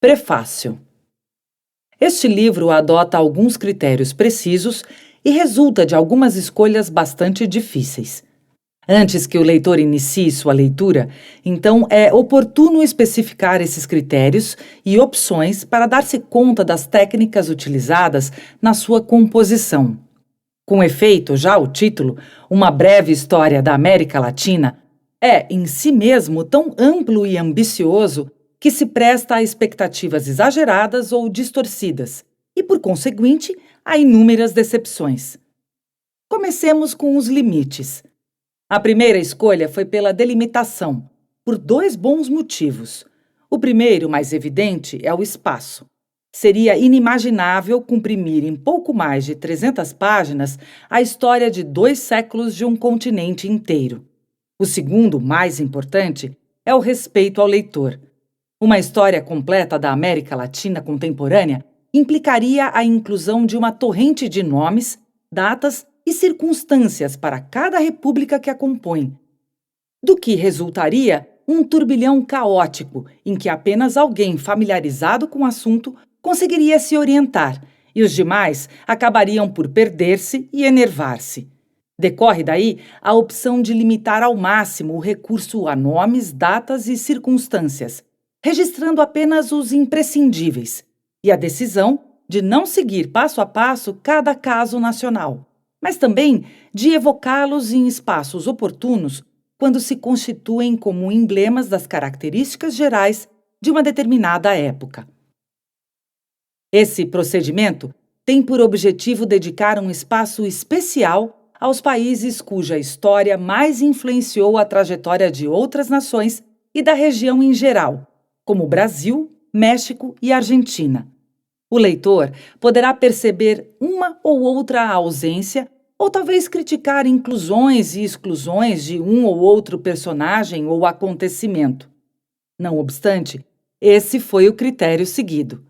Prefácio. Este livro adota alguns critérios precisos e resulta de algumas escolhas bastante difíceis. Antes que o leitor inicie sua leitura, então é oportuno especificar esses critérios e opções para dar-se conta das técnicas utilizadas na sua composição. Com efeito, já o título, Uma Breve História da América Latina, é, em si mesmo, tão amplo e ambicioso que se presta a expectativas exageradas ou distorcidas e, por conseguinte, a inúmeras decepções. Comecemos com os limites. A primeira escolha foi pela delimitação, por dois bons motivos. O primeiro, mais evidente, é o espaço. Seria inimaginável comprimir em pouco mais de 300 páginas a história de 2 séculos de um continente inteiro. O segundo, mais importante, é o respeito ao leitor. Uma história completa da América Latina contemporânea implicaria a inclusão de uma torrente de nomes, datas e circunstâncias para cada república que a compõe, do que resultaria um turbilhão caótico em que apenas alguém familiarizado com o assunto conseguiria se orientar e os demais acabariam por perder-se e enervar-se. Decorre daí a opção de limitar ao máximo o recurso a nomes, datas e circunstâncias, registrando apenas os imprescindíveis, e a decisão de não seguir passo a passo cada caso nacional, mas também de evocá-los em espaços oportunos quando se constituem como emblemas das características gerais de uma determinada época. Esse procedimento tem por objetivo dedicar um espaço especial aos países cuja história mais influenciou a trajetória de outras nações e da região em geral, como Brasil, México e Argentina. O leitor poderá perceber uma ou outra ausência ou talvez criticar inclusões e exclusões de um ou outro personagem ou acontecimento. Não obstante, esse foi o critério seguido.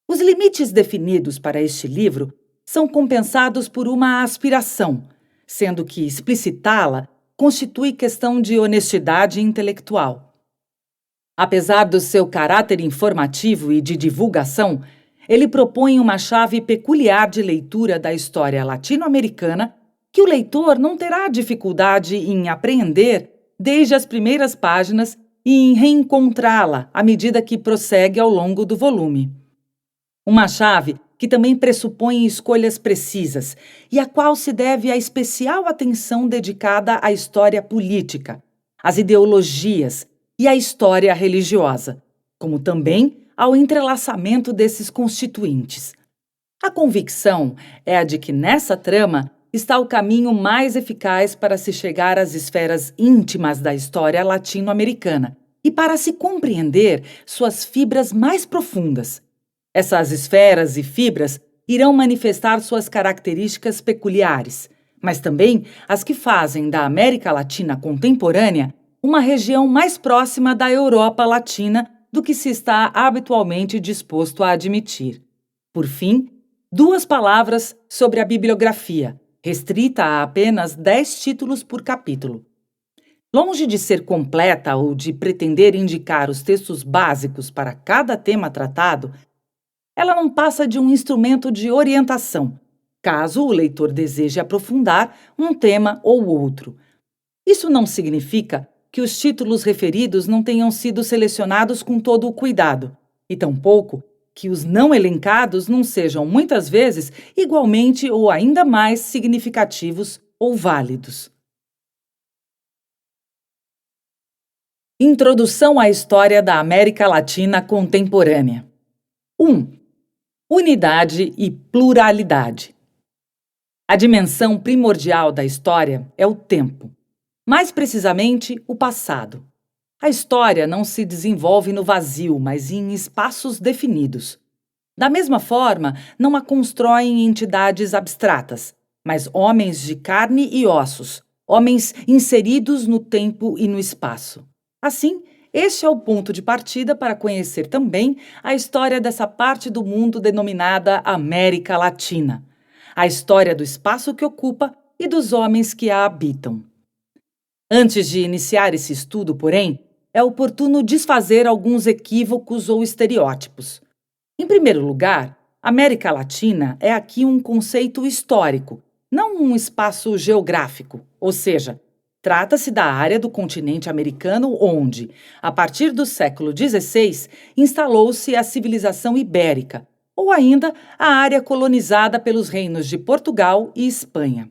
Os limites definidos para este livro são compensados por uma aspiração, sendo que explicitá-la constitui questão de honestidade intelectual. Apesar do seu caráter informativo e de divulgação, ele propõe uma chave peculiar de leitura da história latino-americana que o leitor não terá dificuldade em apreender desde as primeiras páginas e em reencontrá-la à medida que prossegue ao longo do volume. Uma chave que também pressupõe escolhas precisas e a qual se deve a especial atenção dedicada à história política, às ideologias e à história religiosa, como também ao entrelaçamento desses constituintes. A convicção é a de que nessa trama está o caminho mais eficaz para se chegar às esferas íntimas da história latino-americana e para se compreender suas fibras mais profundas. Essas esferas e fibras irão manifestar suas características peculiares, mas também as que fazem da América Latina contemporânea uma região mais próxima da Europa Latina do que se está habitualmente disposto a admitir. Por fim, 2 palavras sobre a bibliografia, restrita a apenas 10 títulos por capítulo. Longe de ser completa ou de pretender indicar os textos básicos para cada tema tratado, ela não passa de um instrumento de orientação, caso o leitor deseje aprofundar um tema ou outro. Isso não significa que os títulos referidos não tenham sido selecionados com todo o cuidado, e tampouco que os não elencados não sejam, muitas vezes, igualmente ou ainda mais significativos ou válidos. Introdução à história da América Latina contemporânea. 1. Unidade e pluralidade. A dimensão primordial da história é o tempo. Mais precisamente, o passado. A história não se desenvolve no vazio, mas em espaços definidos. Da mesma forma, não a constroem entidades abstratas, mas homens de carne e ossos, homens inseridos no tempo e no espaço. Assim, este é o ponto de partida para conhecer também a história dessa parte do mundo denominada América Latina, a história do espaço que ocupa e dos homens que a habitam. Antes de iniciar esse estudo, porém, é oportuno desfazer alguns equívocos ou estereótipos. Em primeiro lugar, América Latina é aqui um conceito histórico, não um espaço geográfico, ou seja, trata-se da área do continente americano onde, a partir do século XVI, instalou-se a civilização ibérica, ou ainda a área colonizada pelos reinos de Portugal e Espanha.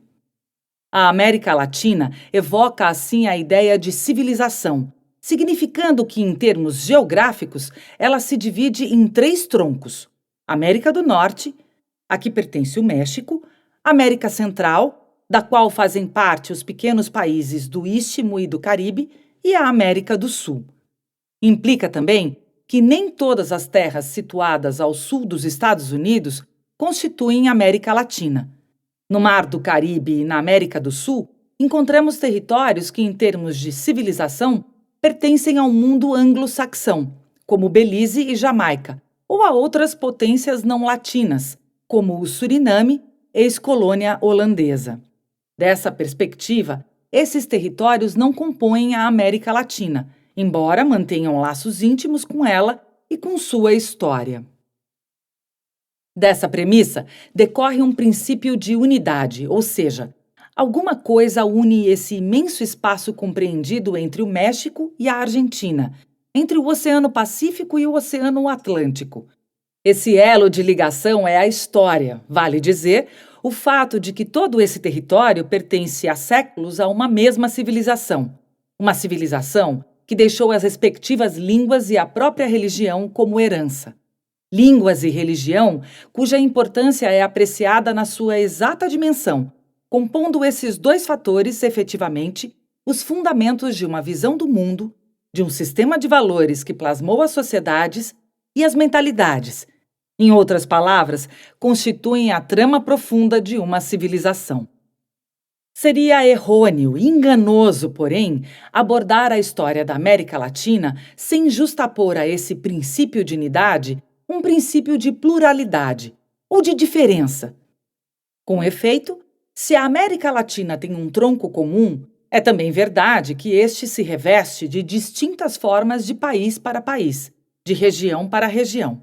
A América Latina evoca assim a ideia de civilização, significando que, em termos geográficos, ela se divide em 3 troncos: América do Norte, a que pertence o México, América Central, da qual fazem parte os pequenos países do Istmo e do Caribe, e a América do Sul. Implica também que nem todas as terras situadas ao sul dos Estados Unidos constituem América Latina. No Mar do Caribe e na América do Sul, encontramos territórios que, em termos de civilização, pertencem ao mundo anglo-saxão, como Belize e Jamaica, ou a outras potências não latinas, como o Suriname, ex-colônia holandesa. Dessa perspectiva, esses territórios não compõem a América Latina, embora mantenham laços íntimos com ela e com sua história. Dessa premissa, decorre um princípio de unidade, ou seja, alguma coisa une esse imenso espaço compreendido entre o México e a Argentina, entre o Oceano Pacífico e o Oceano Atlântico. Esse elo de ligação é a história, vale dizer, o fato de que todo esse território pertence há séculos a uma mesma civilização. Uma civilização que deixou as respectivas línguas e a própria religião como herança. Línguas e religião cuja importância é apreciada na sua exata dimensão, compondo esses 2 fatores, efetivamente, os fundamentos de uma visão do mundo, de um sistema de valores que plasmou as sociedades e as mentalidades. Em outras palavras, constituem a trama profunda de uma civilização. Seria errôneo e enganoso, porém, abordar a história da América Latina sem justapor a esse princípio de unidade um princípio de pluralidade ou de diferença. Com efeito, se a América Latina tem um tronco comum, é também verdade que este se reveste de distintas formas de país para país, de região para região.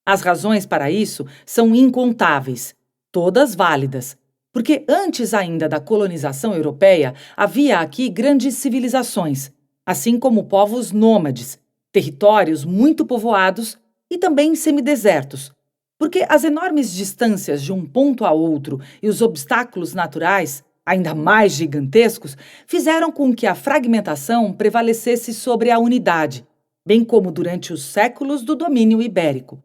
As razões para isso são incontáveis, todas válidas, porque antes ainda da colonização europeia havia aqui grandes civilizações, assim como povos nômades, territórios muito povoados e também semidesertos, porque as enormes distâncias de um ponto a outro e os obstáculos naturais, ainda mais gigantescos, fizeram com que a fragmentação prevalecesse sobre a unidade, bem como durante os séculos do domínio ibérico.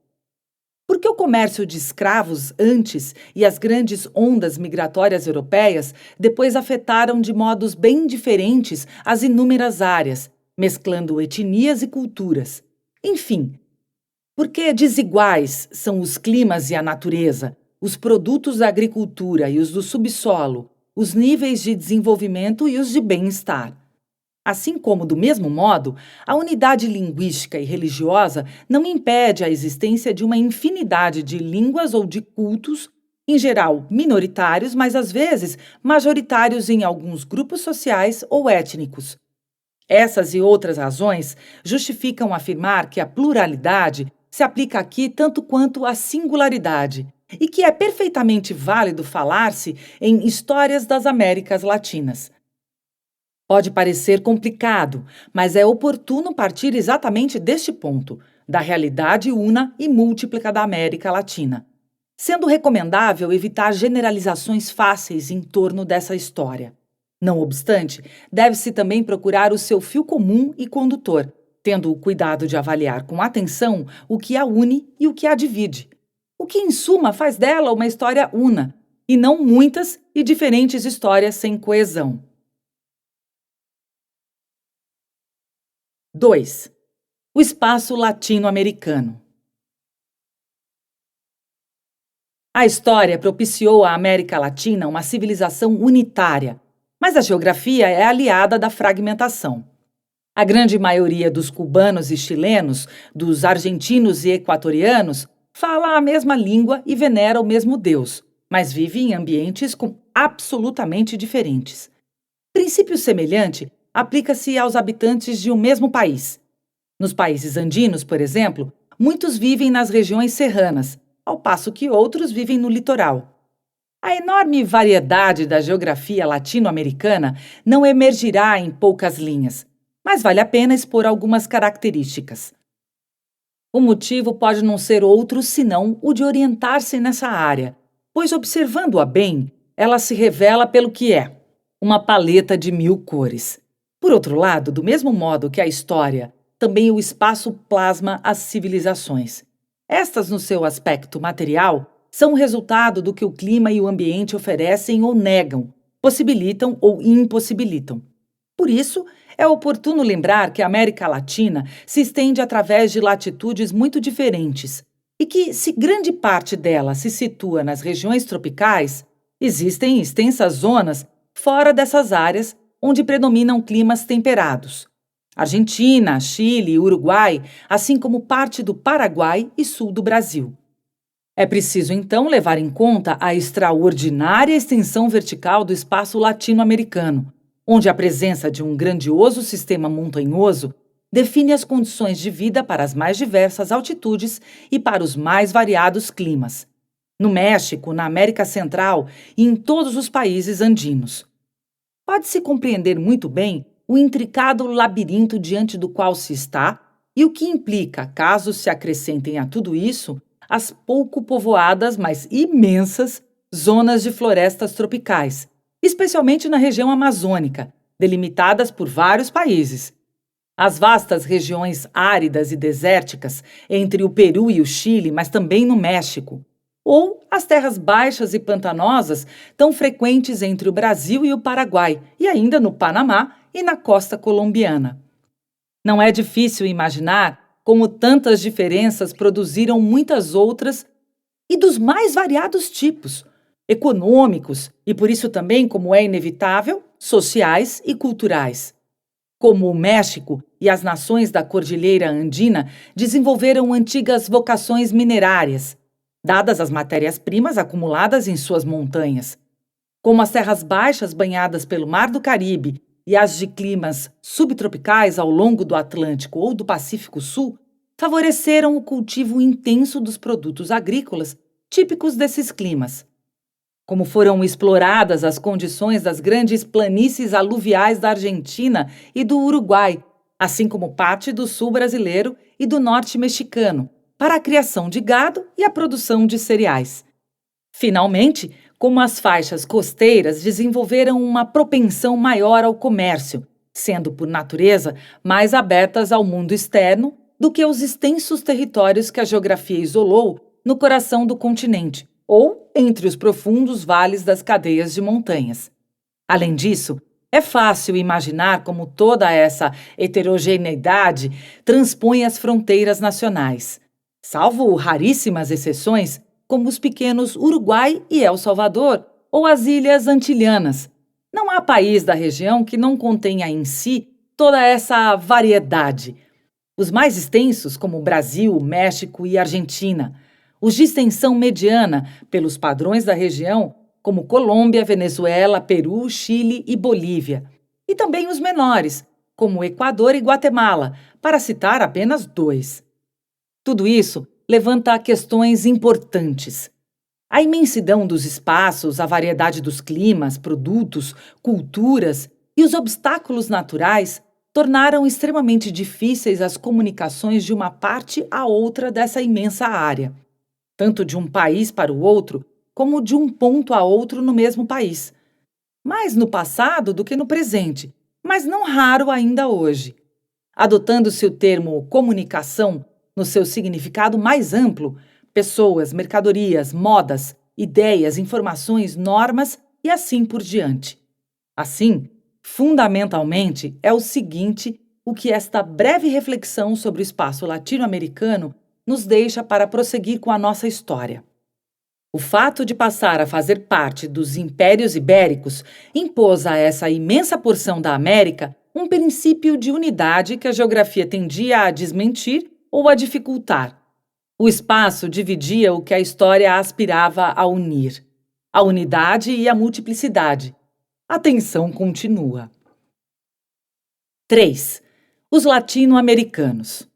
Porque o comércio de escravos antes e as grandes ondas migratórias europeias depois afetaram de modos bem diferentes as inúmeras áreas, mesclando etnias e culturas. Enfim, porque desiguais são os climas e a natureza, os produtos da agricultura e os do subsolo, os níveis de desenvolvimento e os de bem-estar. Assim como, do mesmo modo, a unidade linguística e religiosa não impede a existência de uma infinidade de línguas ou de cultos, em geral minoritários, mas às vezes majoritários em alguns grupos sociais ou étnicos. Essas e outras razões justificam afirmar que a pluralidade se aplica aqui tanto quanto a singularidade, e que é perfeitamente válido falar-se em histórias das Américas Latinas. Pode parecer complicado, mas é oportuno partir exatamente deste ponto, da realidade una e múltipla da América Latina, sendo recomendável evitar generalizações fáceis em torno dessa história. Não obstante, deve-se também procurar o seu fio comum e condutor, tendo o cuidado de avaliar com atenção o que a une e o que a divide, o que, em suma, faz dela uma história una, e não muitas e diferentes histórias sem coesão. 2. O espaço latino-americano. A história propiciou à América Latina uma civilização unitária, mas a geografia é aliada da fragmentação. A grande maioria dos cubanos e chilenos, dos argentinos e equatorianos, fala a mesma língua e venera o mesmo Deus, mas vive em ambientes absolutamente diferentes. Princípio semelhante aplica-se aos habitantes de um mesmo país. Nos países andinos, por exemplo, muitos vivem nas regiões serranas, ao passo que outros vivem no litoral. A enorme variedade da geografia latino-americana não emergirá em poucas linhas, mas vale a pena expor algumas características. O motivo pode não ser outro senão o de orientar-se nessa área, pois observando-a bem, ela se revela pelo que é, uma paleta de 1000 cores. Por outro lado, do mesmo modo que a história, também o espaço plasma as civilizações. Estas, no seu aspecto material, são o resultado do que o clima e o ambiente oferecem ou negam, possibilitam ou impossibilitam. Por isso, é oportuno lembrar que a América Latina se estende através de latitudes muito diferentes e que, se grande parte dela se situa nas regiões tropicais, existem extensas zonas fora dessas áreas onde predominam climas temperados. Argentina, Chile e Uruguai, assim como parte do Paraguai e sul do Brasil. É preciso, então, levar em conta a extraordinária extensão vertical do espaço latino-americano, onde a presença de um grandioso sistema montanhoso define as condições de vida para as mais diversas altitudes e para os mais variados climas. No México, na América Central e em todos os países andinos. Pode-se compreender muito bem o intricado labirinto diante do qual se está e o que implica, caso se acrescentem a tudo isso, as pouco povoadas, mas imensas, zonas de florestas tropicais, especialmente na região amazônica, delimitadas por vários países. As vastas regiões áridas e desérticas entre o Peru e o Chile, mas também no México, ou as terras baixas e pantanosas tão frequentes entre o Brasil e o Paraguai, e ainda no Panamá e na costa colombiana. Não é difícil imaginar como tantas diferenças produziram muitas outras e dos mais variados tipos, econômicos e, por isso também, como é inevitável, sociais e culturais. Como o México e as nações da Cordilheira Andina desenvolveram antigas vocações minerárias, dadas as matérias-primas acumuladas em suas montanhas. Como as terras baixas banhadas pelo Mar do Caribe e as de climas subtropicais ao longo do Atlântico ou do Pacífico Sul, favoreceram o cultivo intenso dos produtos agrícolas típicos desses climas. Como foram exploradas as condições das grandes planícies aluviais da Argentina e do Uruguai, assim como parte do sul brasileiro e do norte mexicano, para a criação de gado e a produção de cereais. Finalmente, como as faixas costeiras desenvolveram uma propensão maior ao comércio, sendo, por natureza, mais abertas ao mundo externo do que os extensos territórios que a geografia isolou no coração do continente, ou entre os profundos vales das cadeias de montanhas. Além disso, é fácil imaginar como toda essa heterogeneidade transpõe as fronteiras nacionais. Salvo raríssimas exceções, como os pequenos Uruguai e El Salvador, ou as Ilhas Antilhanas. Não há país da região que não contenha em si toda essa variedade. Os mais extensos, como Brasil, México e Argentina. Os de extensão mediana, pelos padrões da região, como Colômbia, Venezuela, Peru, Chile e Bolívia. E também os menores, como Equador e Guatemala, para citar apenas 2. Tudo isso levanta questões importantes. A imensidão dos espaços, a variedade dos climas, produtos, culturas e os obstáculos naturais tornaram extremamente difíceis as comunicações de uma parte a outra dessa imensa área, tanto de um país para o outro, como de um ponto a outro no mesmo país. Mais no passado do que no presente, mas não raro ainda hoje. Adotando-se o termo comunicação no seu significado mais amplo, pessoas, mercadorias, modas, ideias, informações, normas e assim por diante. Assim, fundamentalmente, é o seguinte o que esta breve reflexão sobre o espaço latino-americano nos deixa para prosseguir com a nossa história. O fato de passar a fazer parte dos impérios ibéricos impôs a essa imensa porção da América um princípio de unidade que a geografia tendia a desmentir ou a dificultar. O espaço dividia o que a história aspirava a unir: a unidade e a multiplicidade. A tensão continua. 3. Os latino-americanos.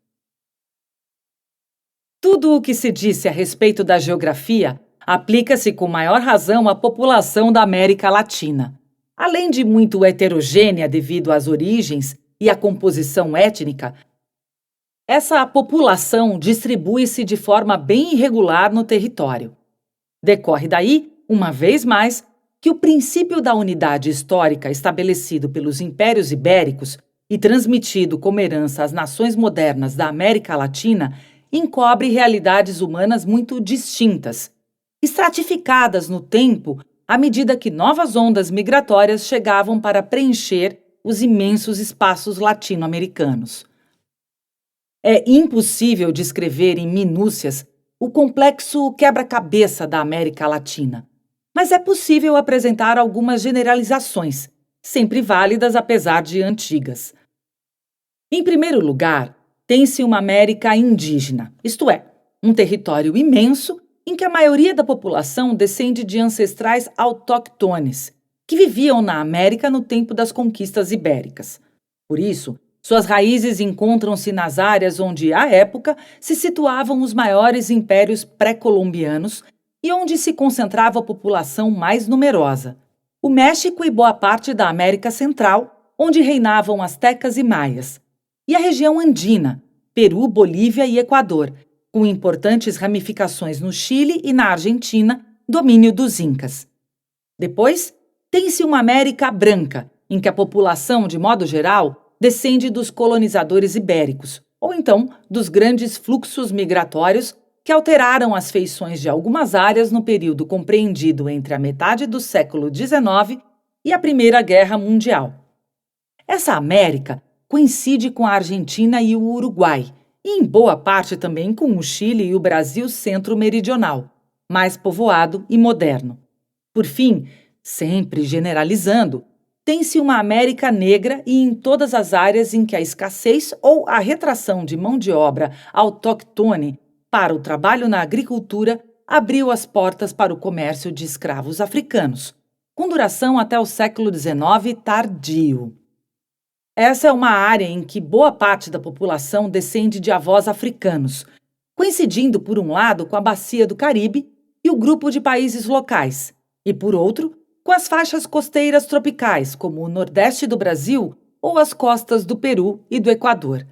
Tudo o que se disse a respeito da geografia aplica-se com maior razão à população da América Latina. Além de muito heterogênea devido às origens e à composição étnica, essa população distribui-se de forma bem irregular no território. Decorre daí, uma vez mais, que o princípio da unidade histórica estabelecido pelos impérios ibéricos e transmitido como herança às nações modernas da América Latina encobre realidades humanas muito distintas, estratificadas no tempo à medida que novas ondas migratórias chegavam para preencher os imensos espaços latino-americanos. É impossível descrever em minúcias o complexo quebra-cabeça da América Latina, mas é possível apresentar algumas generalizações, sempre válidas apesar de antigas. Em primeiro lugar, tem-se uma América indígena, isto é, um território imenso em que a maioria da população descende de ancestrais autóctones, que viviam na América no tempo das conquistas ibéricas. Por isso, suas raízes encontram-se nas áreas onde, à época, se situavam os maiores impérios pré-colombianos e onde se concentrava a população mais numerosa: o México e boa parte da América Central, onde reinavam astecas e maias, e a região andina, Peru, Bolívia e Equador, com importantes ramificações no Chile e na Argentina, domínio dos Incas. Depois, tem-se uma América branca, em que a população, de modo geral, descende dos colonizadores ibéricos, ou então dos grandes fluxos migratórios que alteraram as feições de algumas áreas no período compreendido entre a metade do século XIX e a Primeira Guerra Mundial. Essa América coincide com a Argentina e o Uruguai, e em boa parte também com o Chile e o Brasil centro-meridional, mais povoado e moderno. Por fim, sempre generalizando, tem-se uma América negra e em todas as áreas em que a escassez ou a retração de mão de obra autóctone para o trabalho na agricultura abriu as portas para o comércio de escravos africanos, com duração até o século XIX tardio. Essa é uma área em que boa parte da população descende de avós africanos, coincidindo por um lado com a Bacia do Caribe e o grupo de países locais, e por outro, com as faixas costeiras tropicais, como o Nordeste do Brasil ou as costas do Peru e do Equador.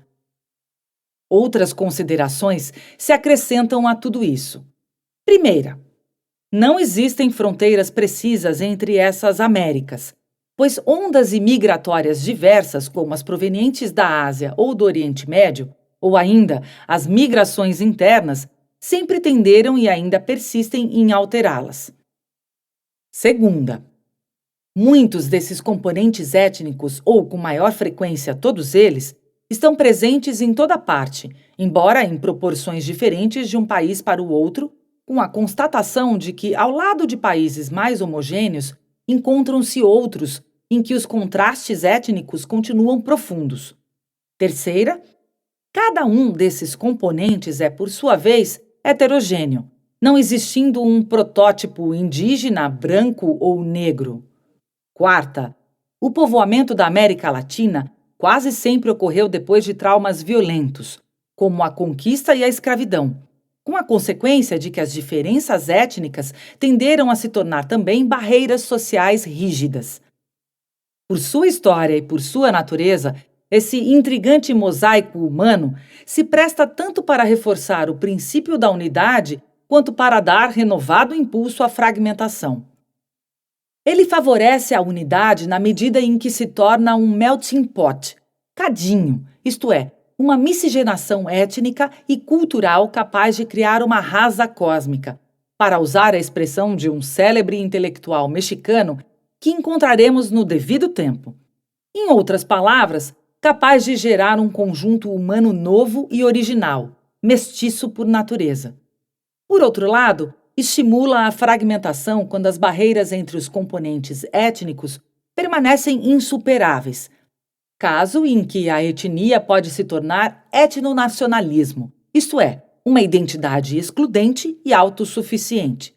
Outras considerações se acrescentam a tudo isso. Primeira, não existem fronteiras precisas entre essas Américas, pois ondas imigratórias diversas, como as provenientes da Ásia ou do Oriente Médio, ou ainda as migrações internas, sempre tenderam e ainda persistem em alterá-las. Segunda, muitos desses componentes étnicos, ou com maior frequência todos eles, estão presentes em toda parte, embora em proporções diferentes de um país para o outro, com a constatação de que, ao lado de países mais homogêneos, encontram-se outros em que os contrastes étnicos continuam profundos. Terceira, cada um desses componentes é, por sua vez, heterogêneo, não existindo um protótipo indígena, branco ou negro. Quarta, o povoamento da América Latina quase sempre ocorreu depois de traumas violentos, como a conquista e a escravidão, com a consequência de que as diferenças étnicas tenderam a se tornar também barreiras sociais rígidas. Por sua história e por sua natureza, esse intrigante mosaico humano se presta tanto para reforçar o princípio da unidade quanto para dar renovado impulso à fragmentação. Ele favorece a unidade na medida em que se torna um melting pot, cadinho, isto é, uma miscigenação étnica e cultural capaz de criar uma rasa cósmica, para usar a expressão de um célebre intelectual mexicano que encontraremos no devido tempo. Em outras palavras, capaz de gerar um conjunto humano novo e original, mestiço por natureza. Por outro lado, estimula a fragmentação quando as barreiras entre os componentes étnicos permanecem insuperáveis, caso em que a etnia pode se tornar etnonacionalismo, isto é, uma identidade excludente e autossuficiente.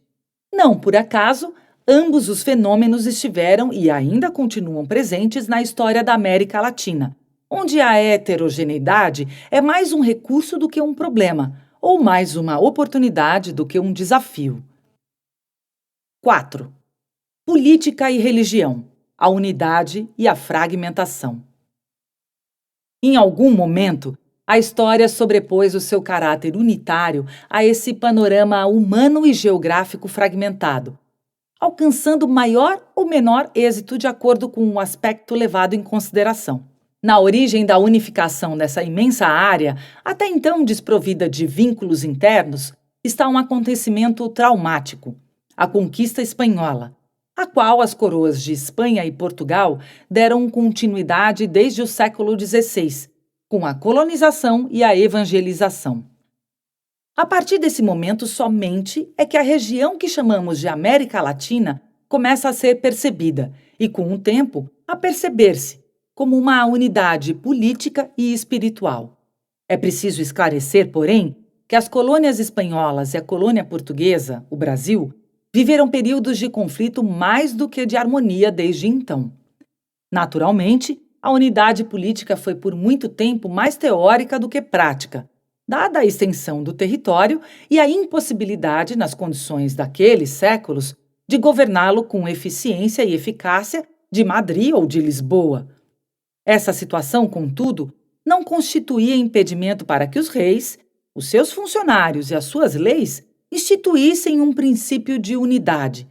Não por acaso, ambos os fenômenos estiveram e ainda continuam presentes na história da América Latina, onde a heterogeneidade é mais um recurso do que um problema, ou mais uma oportunidade do que um desafio. 4. Política e religião, a unidade e a fragmentação. Em algum momento, a história sobrepôs o seu caráter unitário a esse panorama humano e geográfico fragmentado, alcançando maior ou menor êxito de acordo com o aspecto levado em consideração. Na origem da unificação dessa imensa área, até então desprovida de vínculos internos, está um acontecimento traumático, a conquista espanhola, a qual as coroas de Espanha e Portugal deram continuidade desde o século XVI, com a colonização e a evangelização. A partir desse momento somente é que a região que chamamos de América Latina começa a ser percebida e, com o tempo, a perceber-se como uma unidade política e espiritual. É preciso esclarecer, porém, que as colônias espanholas e a colônia portuguesa, o Brasil, viveram períodos de conflito mais do que de harmonia desde então. Naturalmente, a unidade política foi por muito tempo mais teórica do que prática, dada a extensão do território e a impossibilidade, nas condições daqueles séculos, de governá-lo com eficiência e eficácia de Madrid ou de Lisboa. Essa situação, contudo, não constituía impedimento para que os reis, os seus funcionários e as suas leis instituíssem um princípio de unidade.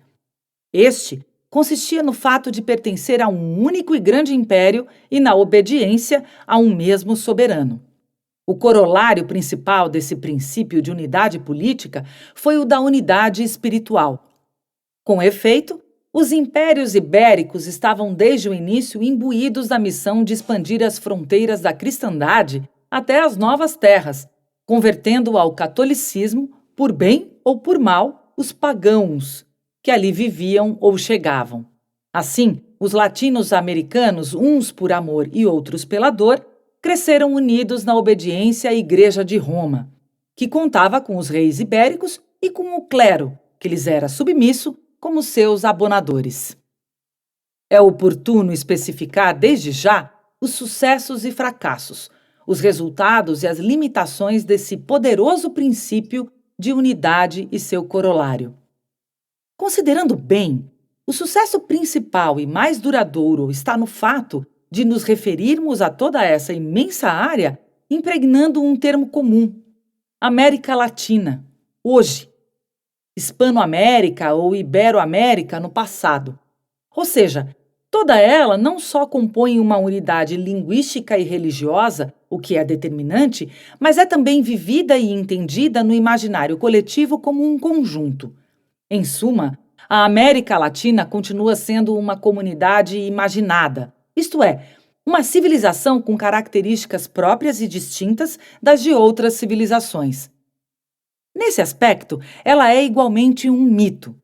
Este consistia no fato de pertencer a um único e grande império e na obediência a um mesmo soberano. O corolário principal desse princípio de unidade política foi o da unidade espiritual. Com efeito, os impérios ibéricos estavam desde o início imbuídos da missão de expandir as fronteiras da cristandade até as novas terras, convertendo ao catolicismo, por bem ou por mal, os pagãos que ali viviam ou chegavam. Assim, os latinos americanos, uns por amor e outros pela dor, cresceram unidos na obediência à Igreja de Roma, que contava com os reis ibéricos e com o clero, que lhes era submisso, como seus abonadores. É oportuno especificar desde já os sucessos e fracassos, os resultados e as limitações desse poderoso princípio de unidade e seu corolário. Considerando bem, o sucesso principal e mais duradouro está no fato de nos referirmos a toda essa imensa área impregnando um termo comum: América Latina, hoje, Hispanoamérica ou Iberoamérica no passado. Ou seja, toda ela não só compõe uma unidade linguística e religiosa, o que é determinante, mas é também vivida e entendida no imaginário coletivo como um conjunto. Em suma, a América Latina continua sendo uma comunidade imaginada, isto é, uma civilização com características próprias e distintas das de outras civilizações. Nesse aspecto, ela é igualmente um mito,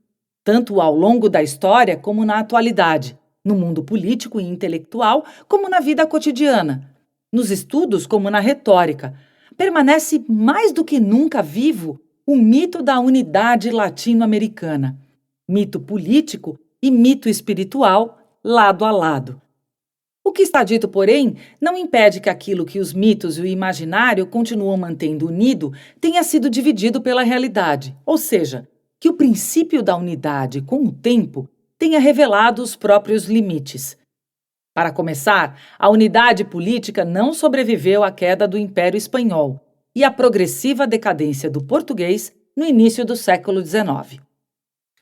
tanto ao longo da história como na atualidade, no mundo político e intelectual como na vida cotidiana, nos estudos como na retórica. Permanece mais do que nunca vivo o mito da unidade latino-americana, mito político e mito espiritual lado a lado. O que está dito, porém, não impede que aquilo que os mitos e o imaginário continuam mantendo unido tenha sido dividido pela realidade, ou seja, que o princípio da unidade, com o tempo, tenha revelado os próprios limites. Para começar, a unidade política não sobreviveu à queda do Império Espanhol e à progressiva decadência do português no início do século XIX.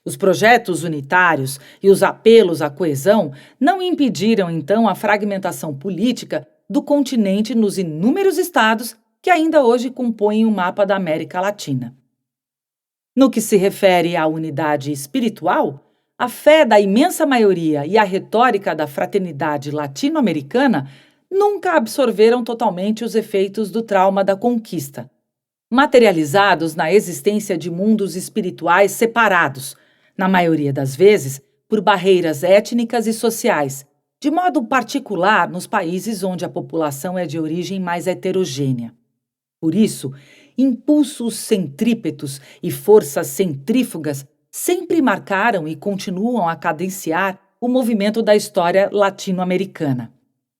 Os projetos unitários e os apelos à coesão não impediram, então, a fragmentação política do continente nos inúmeros estados que ainda hoje compõem o mapa da América Latina. No que se refere à unidade espiritual, a fé da imensa maioria e a retórica da fraternidade latino-americana nunca absorveram totalmente os efeitos do trauma da conquista, materializados na existência de mundos espirituais separados, na maioria das vezes, por barreiras étnicas e sociais, de modo particular nos países onde a população é de origem mais heterogênea. Por isso, impulsos centrípetos e forças centrífugas sempre marcaram e continuam a cadenciar o movimento da história latino-americana.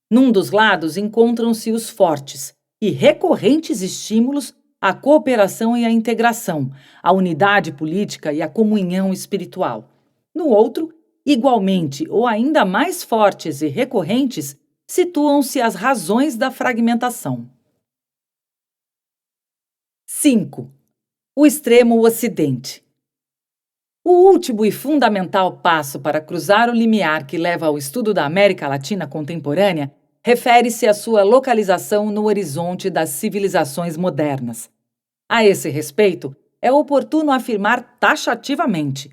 Num dos lados encontram-se os fortes e recorrentes estímulos à cooperação e à integração, à unidade política e à comunhão espiritual. No outro, igualmente ou ainda mais fortes e recorrentes, situam-se as razões da fragmentação. 5. O extremo Ocidente. O último e fundamental passo para cruzar o limiar que leva ao estudo da América Latina contemporânea refere-se à sua localização no horizonte das civilizações modernas. A esse respeito, é oportuno afirmar taxativamente: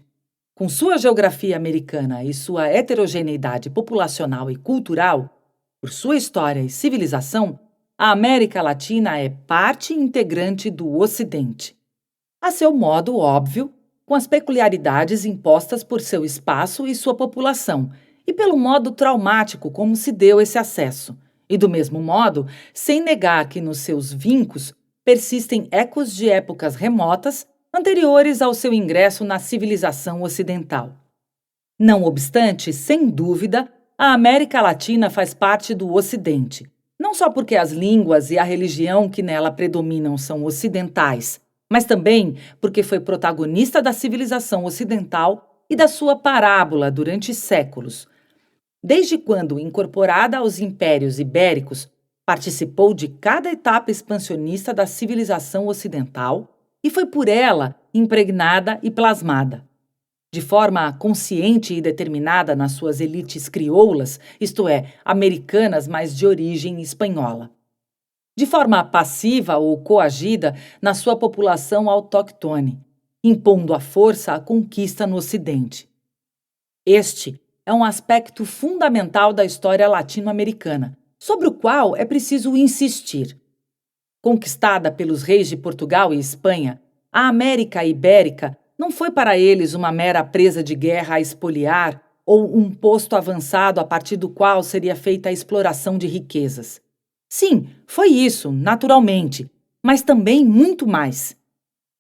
com sua geografia americana e sua heterogeneidade populacional e cultural, por sua história e civilização, a América Latina é parte integrante do Ocidente. A seu modo óbvio, com as peculiaridades impostas por seu espaço e sua população, e pelo modo traumático como se deu esse acesso, e do mesmo modo, sem negar que nos seus vincos persistem ecos de épocas remotas anteriores ao seu ingresso na civilização ocidental. Não obstante, sem dúvida, a América Latina faz parte do Ocidente, não só porque as línguas e a religião que nela predominam são ocidentais, mas também porque foi protagonista da civilização ocidental e da sua parábola durante séculos. Desde quando, incorporada aos impérios ibéricos, participou de cada etapa expansionista da civilização ocidental e foi por ela impregnada e plasmada. De forma consciente e determinada nas suas elites crioulas, isto é, americanas, mas de origem espanhola. De forma passiva ou coagida na sua população autóctone, impondo à força a conquista no Ocidente. Este é um aspecto fundamental da história latino-americana, sobre o qual é preciso insistir. Conquistada pelos reis de Portugal e Espanha, a América Ibérica não foi para eles uma mera presa de guerra a espoliar ou um posto avançado a partir do qual seria feita a exploração de riquezas. Sim, foi isso, naturalmente, mas também muito mais.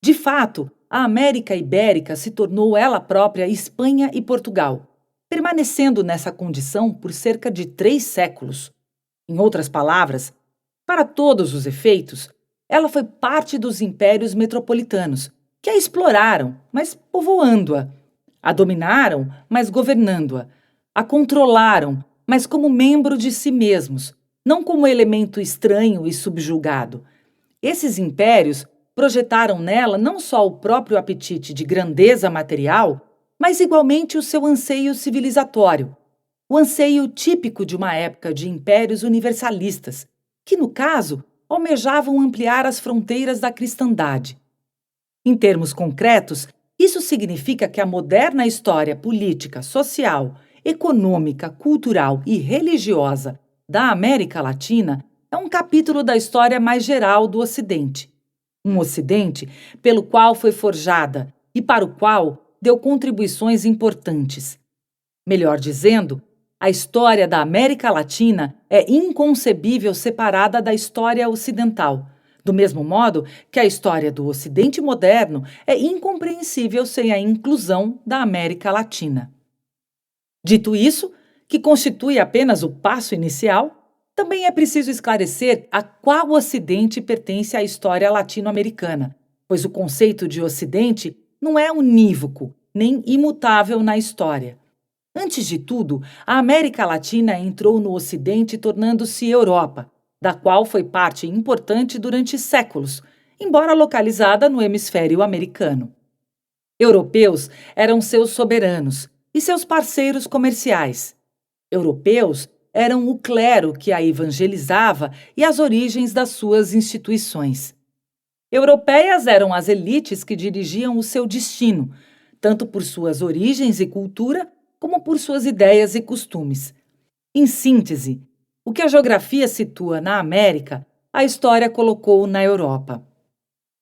De fato, a América Ibérica se tornou ela própria Espanha e Portugal, permanecendo nessa condição por cerca de 3 séculos. Em outras palavras, para todos os efeitos, ela foi parte dos impérios metropolitanos, que a exploraram, mas povoando-a, a dominaram, mas governando-a, a controlaram, mas como membro de si mesmos, não como elemento estranho e subjugado. Esses impérios projetaram nela não só o próprio apetite de grandeza material, mas igualmente o seu anseio civilizatório, o anseio típico de uma época de impérios universalistas, que, no caso, almejavam ampliar as fronteiras da cristandade. Em termos concretos, isso significa que a moderna história política, social, econômica, cultural e religiosa da América Latina é um capítulo da história mais geral do Ocidente. Um Ocidente pelo qual foi forjada e para o qual deu contribuições importantes. Melhor dizendo, a história da América Latina é inconcebível separada da história ocidental, do mesmo modo que a história do Ocidente moderno é incompreensível sem a inclusão da América Latina. Dito isso, que constitui apenas o passo inicial, também é preciso esclarecer a qual Ocidente pertence à história latino-americana, pois o conceito de Ocidente não é unívoco nem imutável na história. Antes de tudo, a América Latina entrou no Ocidente tornando-se Europa, da qual foi parte importante durante séculos, embora localizada no hemisfério americano. Europeus eram seus soberanos e seus parceiros comerciais. Europeus eram o clero que a evangelizava e as origens das suas instituições. Europeias eram as elites que dirigiam o seu destino, tanto por suas origens e cultura, como por suas ideias e costumes. Em síntese, o que a geografia situa na América, a história colocou na Europa.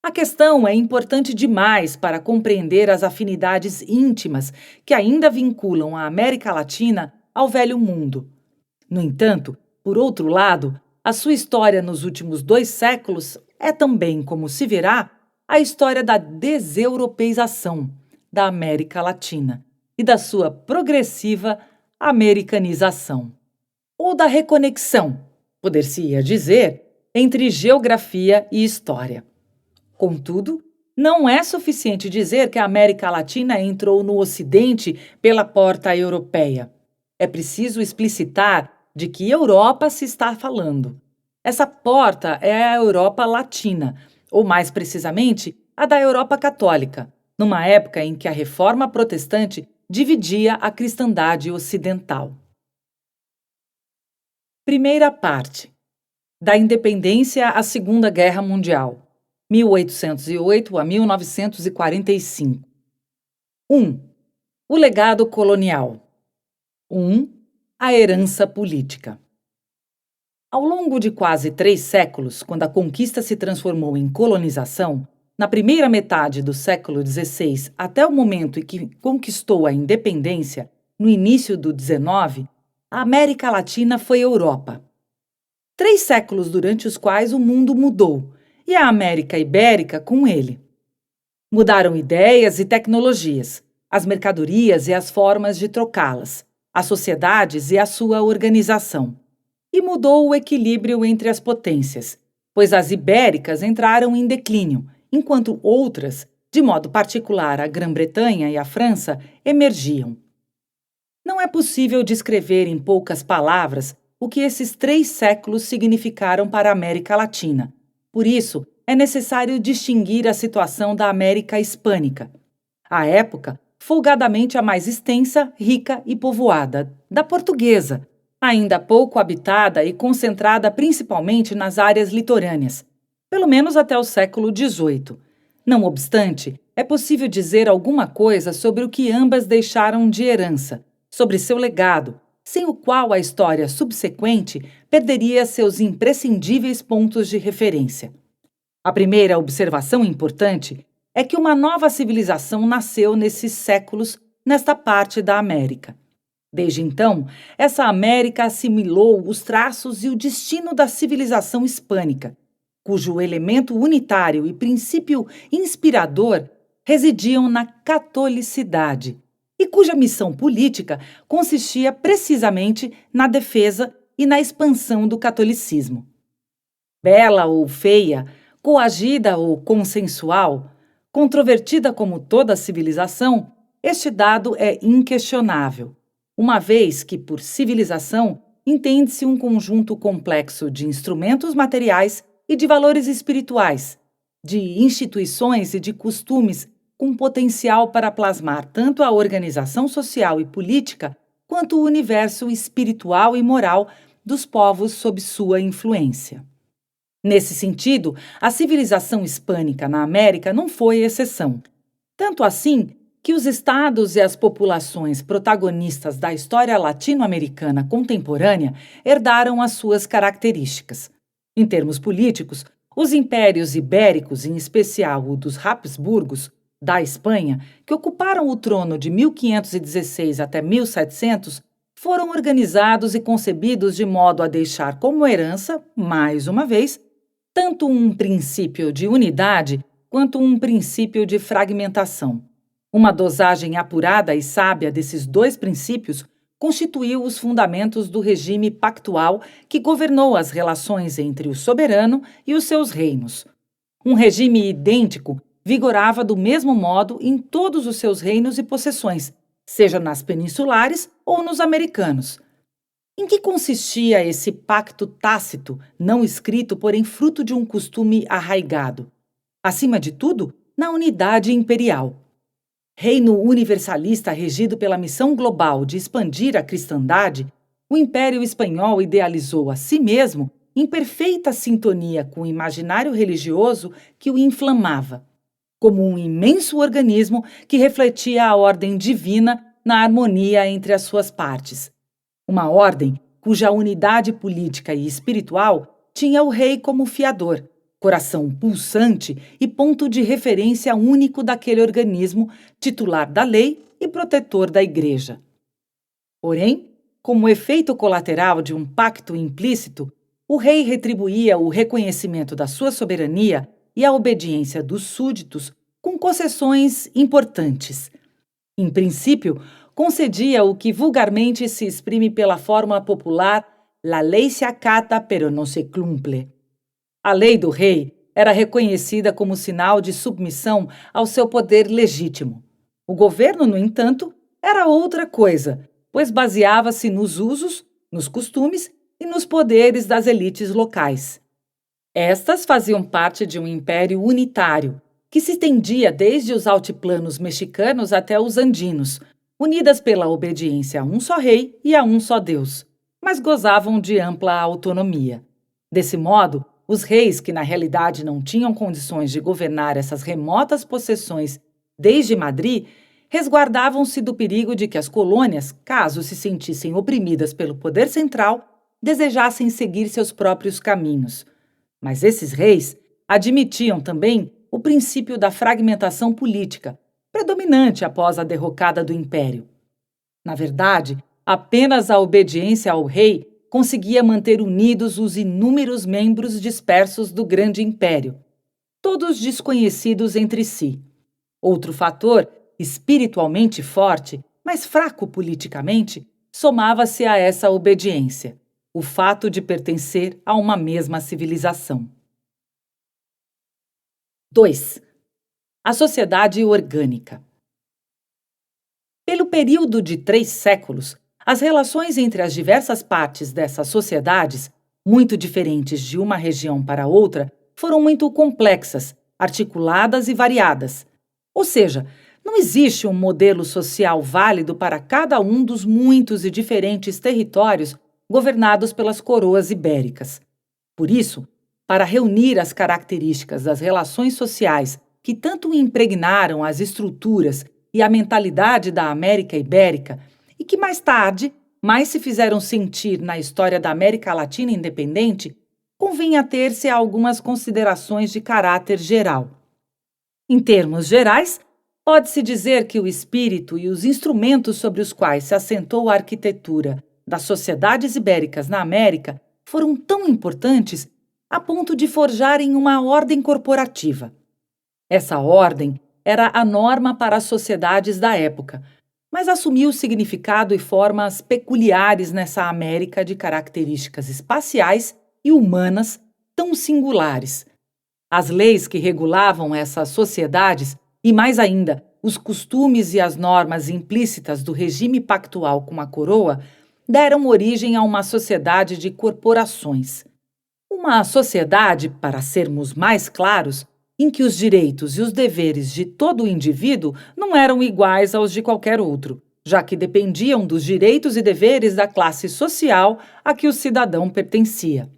A questão é importante demais para compreender as afinidades íntimas que ainda vinculam a América Latina ao Velho Mundo. No entanto, por outro lado, a sua história nos últimos 2 séculos é também, como se verá, a história da deseuropeização da América Latina e da sua progressiva americanização. ou da reconexão, poder-se-ia dizer, entre geografia e história. Contudo, não é suficiente dizer que a América Latina entrou no Ocidente pela porta europeia. É preciso explicitar de que Europa se está falando. Essa porta é a Europa Latina, ou mais precisamente, a da Europa Católica, numa época em que a Reforma Protestante dividia a cristandade ocidental. Primeira parte. Da independência à Segunda Guerra Mundial, 1808 a 1945. 1. O legado colonial. 1. A herança política. Ao longo de quase 3 séculos, quando a conquista se transformou em colonização, na primeira metade do século XVI até o momento em que conquistou a independência, no início do XIX, a América Latina foi Europa. 3 séculos durante os quais o mundo mudou, e a América Ibérica com ele. Mudaram ideias e tecnologias, as mercadorias e as formas de trocá-las, as sociedades e a sua organização. E mudou o equilíbrio entre as potências, pois as ibéricas entraram em declínio, enquanto outras, de modo particular a Grã-Bretanha e a França, emergiam. Não é possível descrever em poucas palavras o que esses 3 séculos significaram para a América Latina. Por isso, é necessário distinguir a situação da América Hispânica. À época, folgadamente a mais extensa, rica e povoada, da portuguesa, ainda pouco habitada e concentrada principalmente nas áreas litorâneas, pelo menos até o século XVIII. Não obstante, é possível dizer alguma coisa sobre o que ambas deixaram de herança, sobre seu legado, sem o qual a história subsequente perderia seus imprescindíveis pontos de referência. A primeira observação importante é que uma nova civilização nasceu nesses séculos nesta parte da América. Desde então, essa América assimilou os traços e o destino da civilização hispânica, cujo elemento unitário e princípio inspirador residiam na catolicidade, e cuja missão política consistia precisamente na defesa e na expansão do catolicismo. Bela ou feia, coagida ou consensual, controvertida como toda a civilização, este dado é inquestionável, uma vez que, por civilização, entende-se um conjunto complexo de instrumentos materiais e de valores espirituais, de instituições e de costumes com potencial para plasmar tanto a organização social e política quanto o universo espiritual e moral dos povos sob sua influência. Nesse sentido, a civilização hispânica na América não foi exceção. Tanto assim que os estados e as populações protagonistas da história latino-americana contemporânea herdaram as suas características. Em termos políticos, os impérios ibéricos, em especial o dos Habsburgos, da Espanha, que ocuparam o trono de 1516 até 1700, foram organizados e concebidos de modo a deixar como herança, mais uma vez, tanto um princípio de unidade quanto um princípio de fragmentação. Uma dosagem apurada e sábia desses 2 princípios constituiu os fundamentos do regime pactual que governou as relações entre o soberano e os seus reinos. Um regime idêntico vigorava do mesmo modo em todos os seus reinos e possessões, seja nas peninsulares ou nos americanos. Em que consistia esse pacto tácito, não escrito, porém fruto de um costume arraigado? Acima de tudo, na unidade imperial. Reino universalista regido pela missão global de expandir a cristandade, o Império Espanhol idealizou a si mesmo em perfeita sintonia com o imaginário religioso que o inflamava, como um imenso organismo que refletia a ordem divina na harmonia entre as suas partes. Uma ordem cuja unidade política e espiritual tinha o rei como fiador, coração pulsante e ponto de referência único daquele organismo, titular da lei e protetor da Igreja. Porém, como efeito colateral de um pacto implícito, o rei retribuía o reconhecimento da sua soberania e a obediência dos súditos com concessões importantes. Em princípio, concedia o que vulgarmente se exprime pela fórmula popular la ley se acata pero no se cumple. A lei do rei era reconhecida como sinal de submissão ao seu poder legítimo. O governo, no entanto, era outra coisa, pois baseava-se nos usos, nos costumes e nos poderes das elites locais. Estas faziam parte de um império unitário, que se estendia desde os altiplanos mexicanos até os andinos, unidas pela obediência a um só rei e a um só Deus, mas gozavam de ampla autonomia. Desse modo, os reis, que na realidade não tinham condições de governar essas remotas possessões desde Madrid, resguardavam-se do perigo de que as colônias, caso se sentissem oprimidas pelo poder central, desejassem seguir seus próprios caminhos. Mas esses reis admitiam também o princípio da fragmentação política, predominante após a derrocada do império. Na verdade, apenas a obediência ao rei conseguia manter unidos os inúmeros membros dispersos do grande império, todos desconhecidos entre si. Outro fator, espiritualmente forte, mas fraco politicamente, somava-se a essa obediência: o fato de pertencer a uma mesma civilização. 2. A sociedade orgânica. Pelo período de 3 séculos, as relações entre as diversas partes dessas sociedades, muito diferentes de uma região para outra, foram muito complexas, articuladas e variadas. Ou seja, não existe um modelo social válido para cada um dos muitos e diferentes territórios governados pelas coroas ibéricas. Por isso, para reunir as características das relações sociais que tanto impregnaram as estruturas e a mentalidade da América Ibérica, e que mais tarde mais se fizeram sentir na história da América Latina independente, convém ater-se a algumas considerações de caráter geral. Em termos gerais, pode-se dizer que o espírito e os instrumentos sobre os quais se assentou a arquitetura das sociedades ibéricas na América foram tão importantes a ponto de forjarem uma ordem corporativa. Essa ordem era a norma para as sociedades da época, mas assumiu significado e formas peculiares nessa América de características espaciais e humanas tão singulares. As leis que regulavam essas sociedades, e mais ainda, os costumes e as normas implícitas do regime pactual com a coroa, deram origem a uma sociedade de corporações. Uma sociedade, para sermos mais claros, em que os direitos e os deveres de todo o indivíduo não eram iguais aos de qualquer outro, já que dependiam dos direitos e deveres da classe social a que o cidadão pertencia.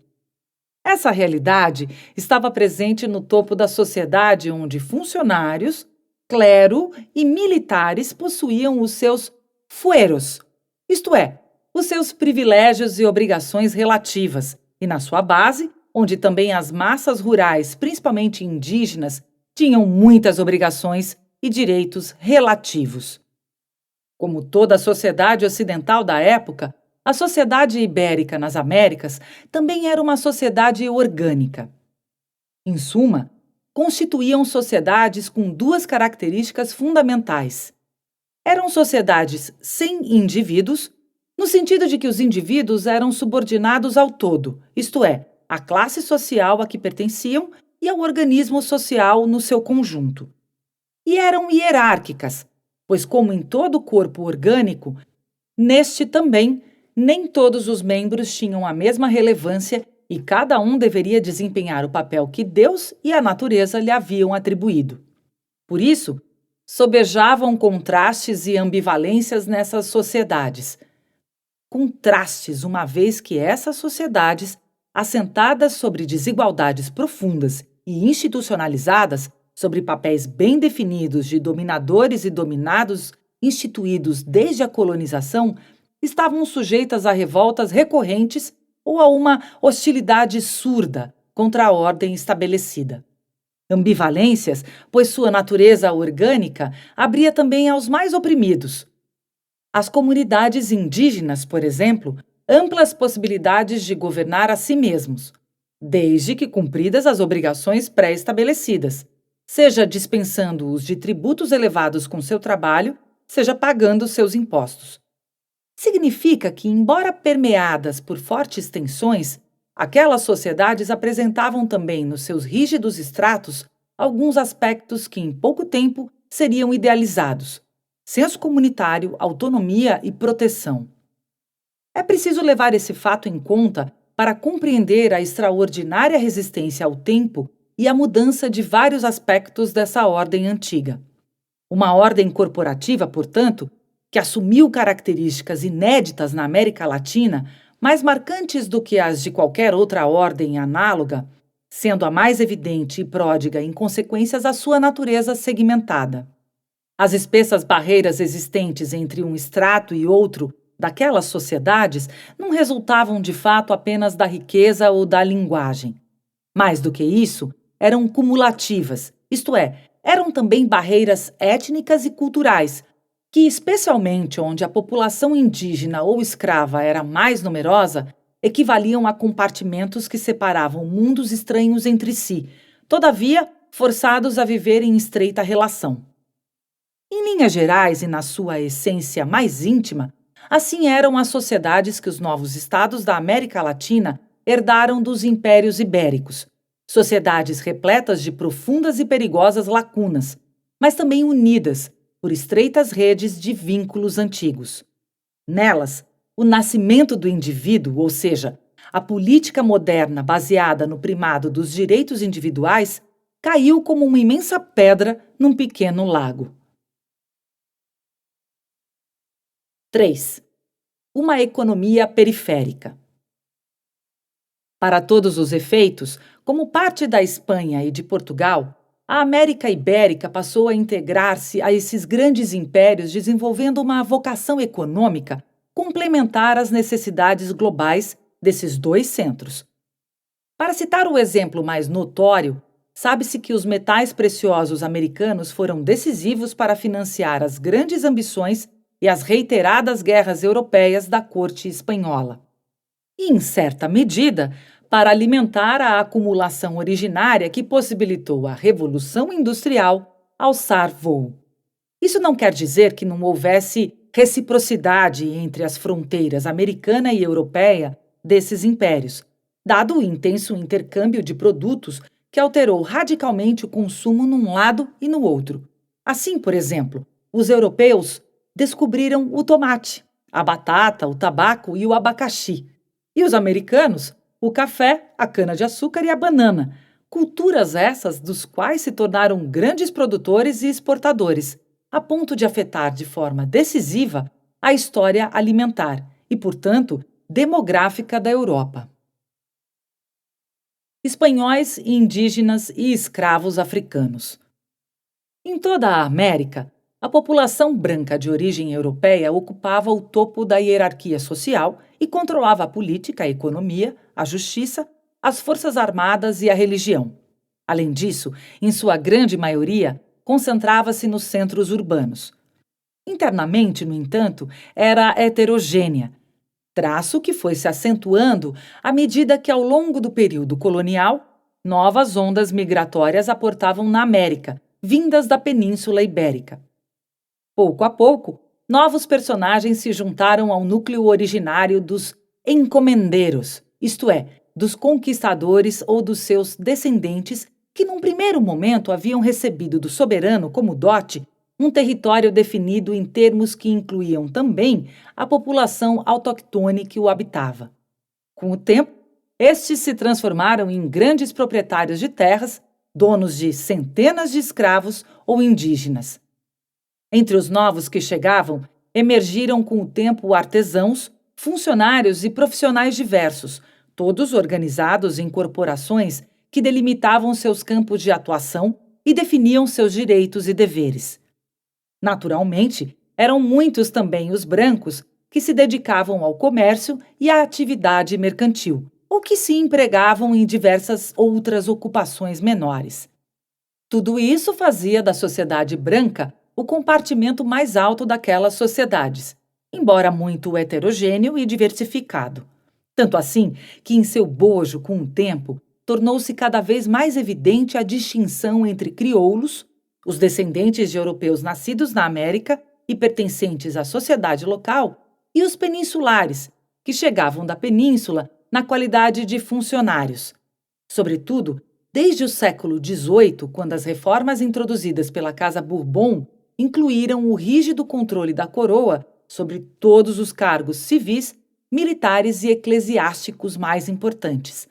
Essa realidade estava presente no topo da sociedade, onde funcionários, clero e militares possuíam os seus fueros, isto é, os seus privilégios e obrigações relativas, e na sua base, onde também as massas rurais, principalmente indígenas, tinham muitas obrigações e direitos relativos. Como toda a sociedade ocidental da época, a sociedade ibérica nas Américas também era uma sociedade orgânica. Em suma, constituíam sociedades com 2 características fundamentais. Eram sociedades sem indivíduos, no sentido de que os indivíduos eram subordinados ao todo, isto é, à classe social a que pertenciam e ao organismo social no seu conjunto. E eram hierárquicas, pois, como em todo corpo orgânico, neste também nem todos os membros tinham a mesma relevância e cada um deveria desempenhar o papel que Deus e a natureza lhe haviam atribuído. Por isso, sobejavam contrastes e ambivalências nessas sociedades. Contrastes, uma vez que essas sociedades, assentadas sobre desigualdades profundas e institucionalizadas, sobre papéis bem definidos de dominadores e dominados instituídos desde a colonização, estavam sujeitas a revoltas recorrentes ou a uma hostilidade surda contra a ordem estabelecida. Ambivalências, pois sua natureza orgânica abria também aos mais oprimidos. As comunidades indígenas, por exemplo, amplas possibilidades de governar a si mesmos, desde que cumpridas as obrigações pré-estabelecidas, seja dispensando-os de tributos elevados com seu trabalho, seja pagando seus impostos. Significa que, embora permeadas por fortes tensões, aquelas sociedades apresentavam também nos seus rígidos estratos alguns aspectos que, em pouco tempo, seriam idealizados: senso comunitário, autonomia e proteção. É preciso levar esse fato em conta para compreender a extraordinária resistência ao tempo e à mudança de vários aspectos dessa ordem antiga. Uma ordem corporativa, portanto, que assumiu características inéditas na América Latina, mais marcantes do que as de qualquer outra ordem análoga, sendo a mais evidente e pródiga em consequências à sua natureza segmentada. As espessas barreiras existentes entre um extrato e outro daquelas sociedades não resultavam de fato apenas da riqueza ou da linguagem. Mais do que isso, eram cumulativas, isto é, eram também barreiras étnicas e culturais, que, especialmente onde a população indígena ou escrava era mais numerosa, equivaliam a compartimentos que separavam mundos estranhos entre si, todavia forçados a viver em estreita relação. Em linhas gerais e na sua essência mais íntima, assim eram as sociedades que os novos estados da América Latina herdaram dos impérios ibéricos, sociedades repletas de profundas e perigosas lacunas, mas também unidas por estreitas redes de vínculos antigos. Nelas, o nascimento do indivíduo, ou seja, a política moderna baseada no primado dos direitos individuais, caiu como uma imensa pedra num pequeno lago. 3. Uma economia periférica. Para todos os efeitos, como parte da Espanha e de Portugal, a América Ibérica passou a integrar-se a esses grandes impérios, desenvolvendo uma vocação econômica complementar às necessidades globais desses dois centros. Para citar o exemplo mais notório, sabe-se que os metais preciosos americanos foram decisivos para financiar as grandes ambições e as reiteradas guerras europeias da corte espanhola. E, em certa medida, para alimentar a acumulação originária que possibilitou a Revolução Industrial alçar voo. Isso não quer dizer que não houvesse reciprocidade entre as fronteiras americana e europeia desses impérios, dado o intenso intercâmbio de produtos que alterou radicalmente o consumo num lado e no outro. Assim, por exemplo, os europeus descobriram o tomate, a batata, o tabaco e o abacaxi, e os americanos o café, a cana-de-açúcar e a banana, culturas essas dos quais se tornaram grandes produtores e exportadores, a ponto de afetar de forma decisiva a história alimentar e, portanto, demográfica da Europa. Espanhóis, indígenas e escravos africanos. Em toda a América, a população branca de origem europeia ocupava o topo da hierarquia social e controlava a política, a economia, a justiça, as forças armadas e a religião. Além disso, em sua grande maioria, concentrava-se nos centros urbanos. Internamente, no entanto, era heterogênea, traço que foi se acentuando à medida que, ao longo do período colonial, novas ondas migratórias aportavam na América, vindas da Península Ibérica. Pouco a pouco, novos personagens se juntaram ao núcleo originário dos encomendeiros, isto é, dos conquistadores ou dos seus descendentes que, num primeiro momento, haviam recebido do soberano como dote um território definido em termos que incluíam também a população autóctone que o habitava. Com o tempo, estes se transformaram em grandes proprietários de terras, donos de centenas de escravos ou indígenas. Entre os novos que chegavam, emergiram com o tempo artesãos, funcionários e profissionais diversos, todos organizados em corporações que delimitavam seus campos de atuação e definiam seus direitos e deveres. Naturalmente, eram muitos também os brancos que se dedicavam ao comércio e à atividade mercantil, ou que se empregavam em diversas outras ocupações menores. Tudo isso fazia da sociedade branca o compartimento mais alto daquelas sociedades, embora muito heterogêneo e diversificado. Tanto assim que, em seu bojo com o tempo, tornou-se cada vez mais evidente a distinção entre crioulos, os descendentes de europeus nascidos na América e pertencentes à sociedade local, e os peninsulares, que chegavam da península na qualidade de funcionários. Sobretudo, desde o século XVIII, quando as reformas introduzidas pela Casa Bourbon incluíram o rígido controle da coroa sobre todos os cargos civis, militares e eclesiásticos mais importantes.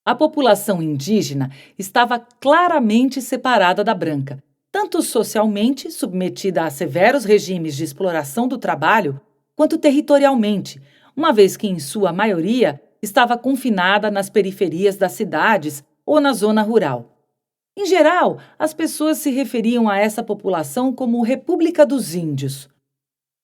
A população indígena estava claramente separada da branca, tanto socialmente, submetida a severos regimes de exploração do trabalho, quanto territorialmente, uma vez que, em sua maioria, estava confinada nas periferias das cidades ou na zona rural. Em geral, as pessoas se referiam a essa população como República dos Índios.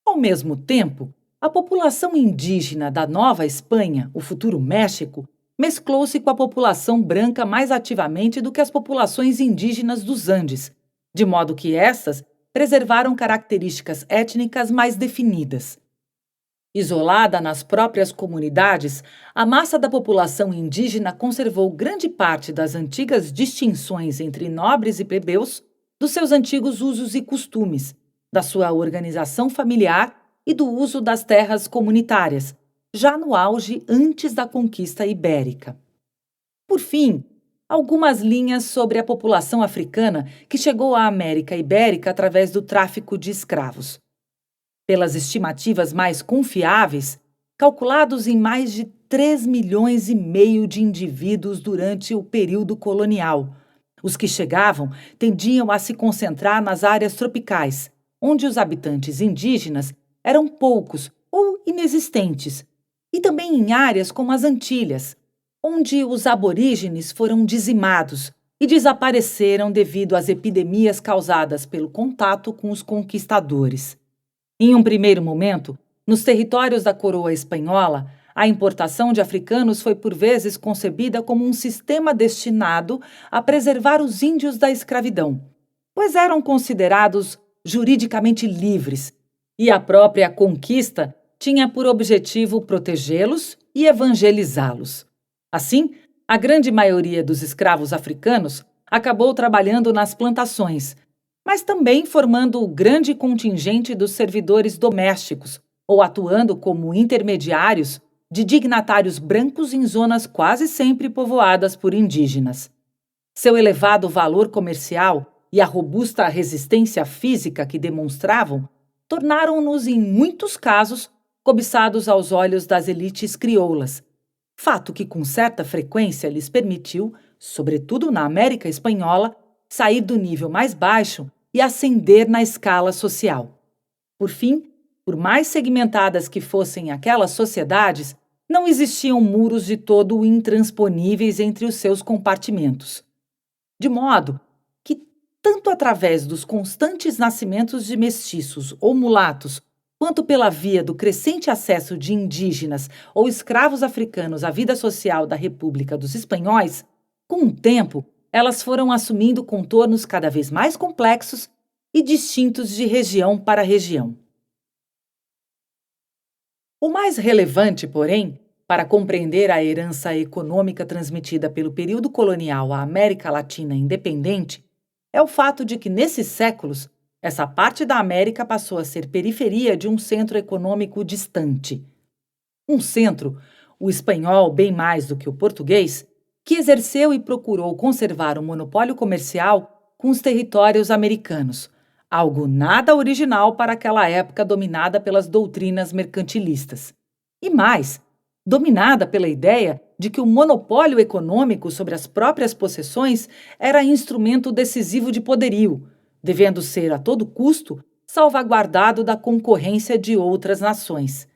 Ao mesmo tempo, a população indígena da Nova Espanha, o futuro México, mesclou-se com a população branca mais ativamente do que as populações indígenas dos Andes, de modo que estas preservaram características étnicas mais definidas. Isolada nas próprias comunidades, a massa da população indígena conservou grande parte das antigas distinções entre nobres e plebeus, dos seus antigos usos e costumes, da sua organização familiar e do uso das terras comunitárias, já no auge antes da conquista ibérica. Por fim, algumas linhas sobre a população africana que chegou à América Ibérica através do tráfico de escravos. Pelas estimativas mais confiáveis, calculados em mais de 3,5 milhões de indivíduos durante o período colonial. Os que chegavam tendiam a se concentrar nas áreas tropicais, onde os habitantes indígenas eram poucos ou inexistentes, e também em áreas como as Antilhas, onde os aborígenes foram dizimados e desapareceram devido às epidemias causadas pelo contato com os conquistadores. Em um primeiro momento, nos territórios da coroa espanhola, a importação de africanos foi por vezes concebida como um sistema destinado a preservar os índios da escravidão, pois eram considerados juridicamente livres, e a própria conquista tinha por objetivo protegê-los e evangelizá-los. Assim, a grande maioria dos escravos africanos acabou trabalhando nas plantações, mas também formando o grande contingente dos servidores domésticos ou atuando como intermediários de dignatários brancos em zonas quase sempre povoadas por indígenas. Seu elevado valor comercial e a robusta resistência física que demonstravam tornaram-nos, em muitos casos, cobiçados aos olhos das elites crioulas, fato que com certa frequência lhes permitiu, sobretudo na América Espanhola, sair do nível mais baixo e ascender na escala social. Por fim, por mais segmentadas que fossem aquelas sociedades, não existiam muros de todo intransponíveis entre os seus compartimentos. De modo que, tanto através dos constantes nascimentos de mestiços ou mulatos, quanto pela via do crescente acesso de indígenas ou escravos africanos à vida social da República dos Espanhóis, com o tempo, elas foram assumindo contornos cada vez mais complexos e distintos de região para região. O mais relevante, porém, para compreender a herança econômica transmitida pelo período colonial à América Latina independente, é o fato de que, nesses séculos, essa parte da América passou a ser periferia de um centro econômico distante. Um centro, o espanhol bem mais do que o português, que exerceu e procurou conservar o monopólio comercial com os territórios americanos, algo nada original para aquela época dominada pelas doutrinas mercantilistas. E mais, dominada pela ideia de que o monopólio econômico sobre as próprias possessões era instrumento decisivo de poderio, devendo ser a todo custo salvaguardado da concorrência de outras nações.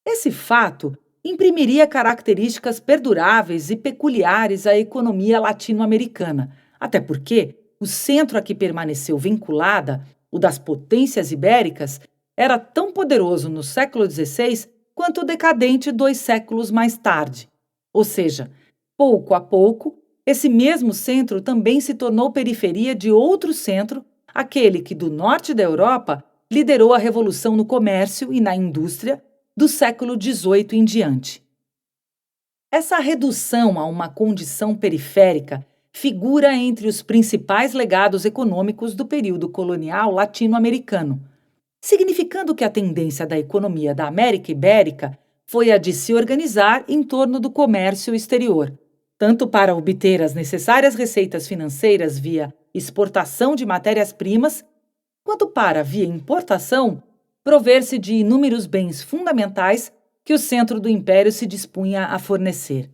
Esse fato imprimiria características perduráveis e peculiares à economia latino-americana, até porque o centro a que permaneceu vinculada, o das potências ibéricas, era tão poderoso no século XVI quanto decadente 2 séculos mais tarde. Ou seja, pouco a pouco, esse mesmo centro também se tornou periferia de outro centro, aquele que, do norte da Europa, liderou a revolução no comércio e na indústria do século XVIII em diante. Essa redução a uma condição periférica figura entre os principais legados econômicos do período colonial latino-americano. significando que a tendência da economia da América Ibérica foi a de se organizar em torno do comércio exterior, tanto para obter as necessárias receitas financeiras via exportação de matérias-primas, quanto para, via importação, prover-se de inúmeros bens fundamentais que o centro do império se dispunha a fornecer.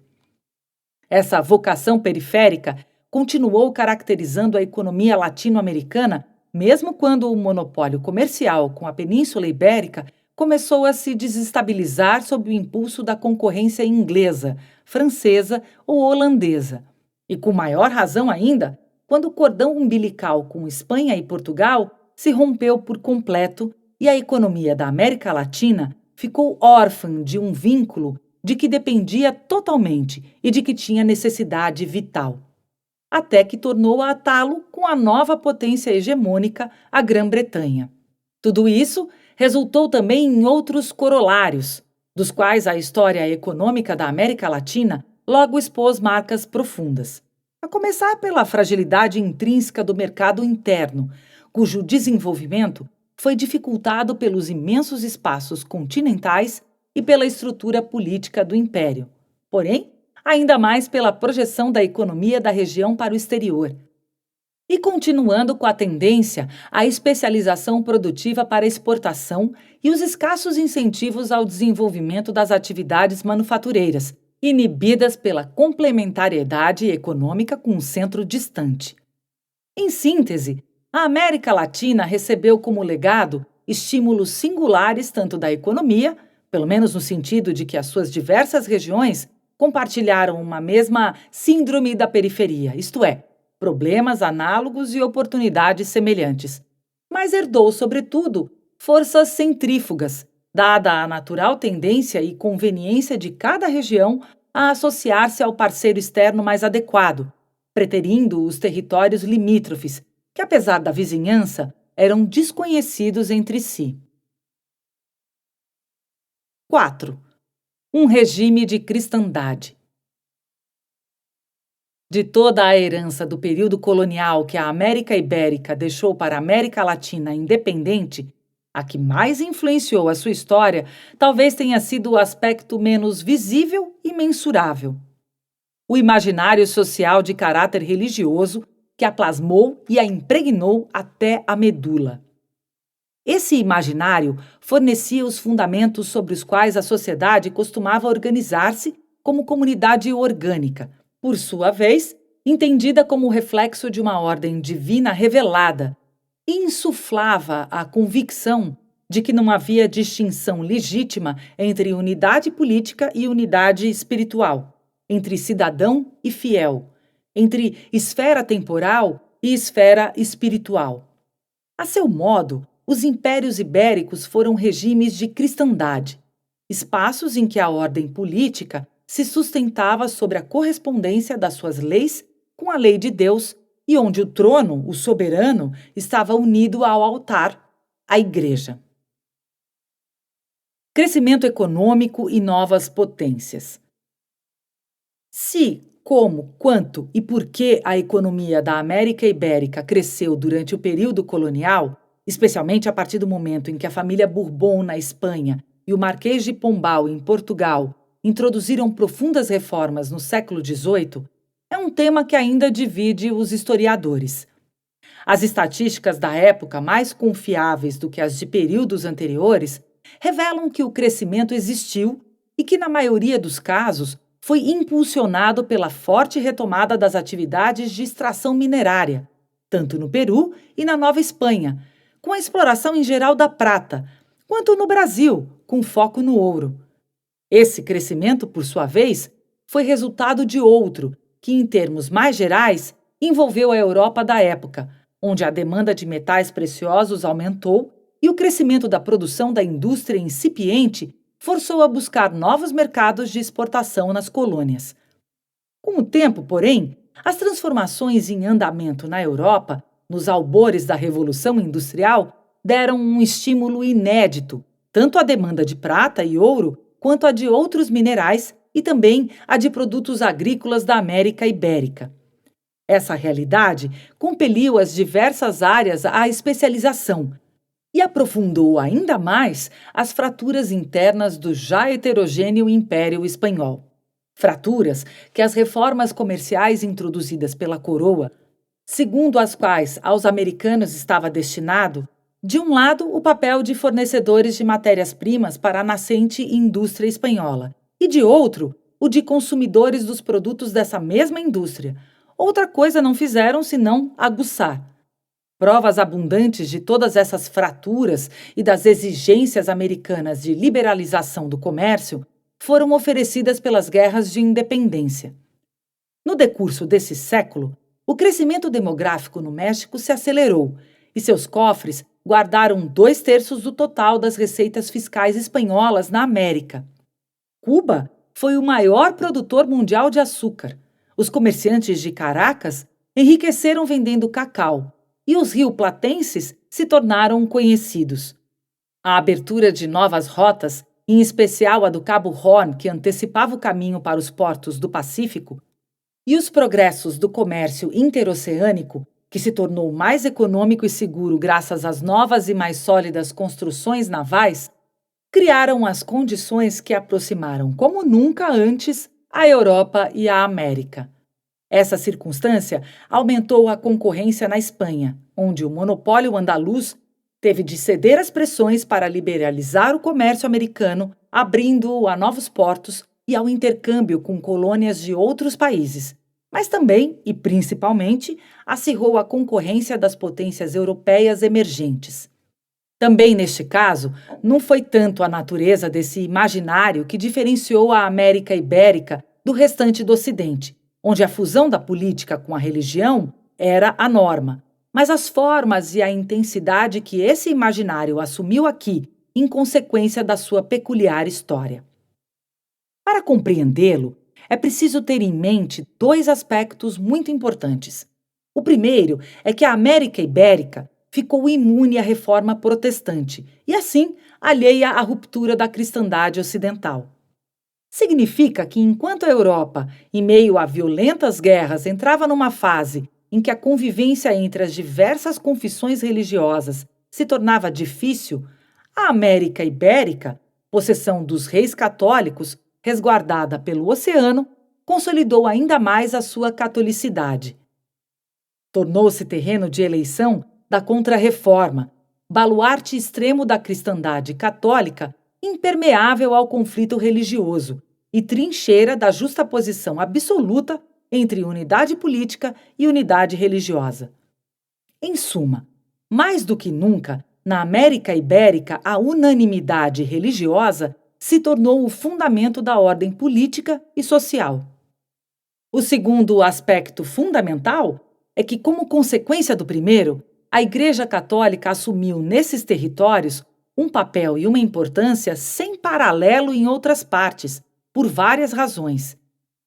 Essa vocação periférica continuou caracterizando a economia latino-americana, mesmo quando o monopólio comercial com a Península Ibérica começou a se desestabilizar sob o impulso da concorrência inglesa, francesa ou holandesa. E com maior razão ainda, quando o cordão umbilical com Espanha e Portugal se rompeu por completo e a economia da América Latina ficou órfã de um vínculo de que dependia totalmente e de que tinha necessidade vital, até que tornou a atá-lo com a nova potência hegemônica, a Grã-Bretanha. Tudo isso resultou também em outros corolários, dos quais a história econômica da América Latina logo expôs marcas profundas. A começar pela fragilidade intrínseca do mercado interno, cujo desenvolvimento foi dificultado pelos imensos espaços continentais e pela estrutura política do império. Porém, ainda mais pela projeção da economia da região para o exterior. E continuando com a tendência à especialização produtiva para exportação e os escassos incentivos ao desenvolvimento das atividades manufatureiras, inibidas pela complementariedade econômica com um centro distante. Em síntese, a América Latina recebeu como legado estímulos singulares tanto da economia, pelo menos no sentido de que as suas diversas regiões compartilharam uma mesma síndrome da periferia, isto é, problemas análogos e oportunidades semelhantes, mas herdou, sobretudo, forças centrífugas, dada a natural tendência e conveniência de cada região a associar-se ao parceiro externo mais adequado, preterindo os territórios limítrofes, que, apesar da vizinhança, eram desconhecidos entre si. 4. Um regime de cristandade. De toda a herança do período colonial que a América Ibérica deixou para a América Latina independente, a que mais influenciou a sua história talvez tenha sido o aspecto menos visível e mensurável: o imaginário social de caráter religioso que a plasmou e a impregnou até a medula. Esse imaginário fornecia os fundamentos sobre os quais a sociedade costumava organizar-se como comunidade orgânica, por sua vez, entendida como reflexo de uma ordem divina revelada, e insuflava a convicção de que não havia distinção legítima entre unidade política e unidade espiritual, entre cidadão e fiel, entre esfera temporal e esfera espiritual. A seu modo, os impérios ibéricos foram regimes de cristandade, espaços em que a ordem política se sustentava sobre a correspondência das suas leis com a lei de Deus e onde o trono, o soberano, estava unido ao altar, a Igreja. Crescimento econômico e novas potências. Se, como, quanto e por que a economia da América Ibérica cresceu durante o período colonial, especialmente a partir do momento em que a família Bourbon na Espanha e o Marquês de Pombal em Portugal introduziram profundas reformas no século XVIII, é um tema que ainda divide os historiadores. As estatísticas da época, mais confiáveis do que as de períodos anteriores, revelam que o crescimento existiu e que, na maioria dos casos, foi impulsionado pela forte retomada das atividades de extração minerária, tanto no Peru e na Nova Espanha, com a exploração em geral da prata, quanto no Brasil, com foco no ouro. Esse crescimento, por sua vez, foi resultado de outro, que, em termos mais gerais, envolveu a Europa da época, onde a demanda de metais preciosos aumentou e o crescimento da produção da indústria incipiente forçou a buscar novos mercados de exportação nas colônias. Com o tempo, porém, as transformações em andamento na Europa, nos albores da Revolução Industrial, deram um estímulo inédito, tanto à demanda de prata e ouro, quanto a de outros minerais e também a de produtos agrícolas da América Ibérica. Essa realidade compeliu as diversas áreas à especialização e aprofundou ainda mais as fraturas internas do já heterogêneo Império Espanhol. Fraturas que as reformas comerciais introduzidas pela coroa, segundo as quais aos americanos estava destinado, de um lado, o papel de fornecedores de matérias-primas para a nascente indústria espanhola, e de outro, o de consumidores dos produtos dessa mesma indústria. Outra coisa não fizeram senão aguçar. Provas abundantes de todas essas fraturas e das exigências americanas de liberalização do comércio foram oferecidas pelas guerras de independência. No decurso desse século, o crescimento demográfico no México se acelerou e seus cofres guardaram 2/3 do total das receitas fiscais espanholas na América. Cuba foi o maior produtor mundial de açúcar. Os comerciantes de Caracas enriqueceram vendendo cacau e os rioplatenses se tornaram conhecidos. A abertura de novas rotas, em especial a do Cabo Horn, que antecipava o caminho para os portos do Pacífico, e os progressos do comércio interoceânico, que se tornou mais econômico e seguro graças às novas e mais sólidas construções navais, criaram as condições que aproximaram como nunca antes a Europa e a América. Essa circunstância aumentou a concorrência na Espanha, onde o monopólio andaluz teve de ceder às pressões para liberalizar o comércio americano, abrindo-o a novos portos e ao intercâmbio com colônias de outros países, mas também, e principalmente, acirrou a concorrência das potências europeias emergentes. Também neste caso, não foi tanto a natureza desse imaginário que diferenciou a América Ibérica do restante do Ocidente, onde a fusão da política com a religião era a norma, mas as formas e a intensidade que esse imaginário assumiu aqui, em consequência da sua peculiar história. Para compreendê-lo, é preciso ter em mente 2 aspectos muito importantes. O primeiro é que a América Ibérica ficou imune à reforma protestante e, assim, alheia à ruptura da cristandade ocidental. Significa que, enquanto a Europa, em meio a violentas guerras, entrava numa fase em que a convivência entre as diversas confissões religiosas se tornava difícil, a América Ibérica, possessão dos reis católicos, resguardada pelo oceano, consolidou ainda mais a sua catolicidade. Tornou-se terreno de eleição da Contra-Reforma, baluarte extremo da cristandade católica, impermeável ao conflito religioso e trincheira da justaposição absoluta entre unidade política e unidade religiosa. Em suma, mais do que nunca, na América Ibérica, a unanimidade religiosa se tornou o fundamento da ordem política e social. O segundo aspecto fundamental é que, como consequência do primeiro, a Igreja Católica assumiu nesses territórios um papel e uma importância sem paralelo em outras partes, por várias razões.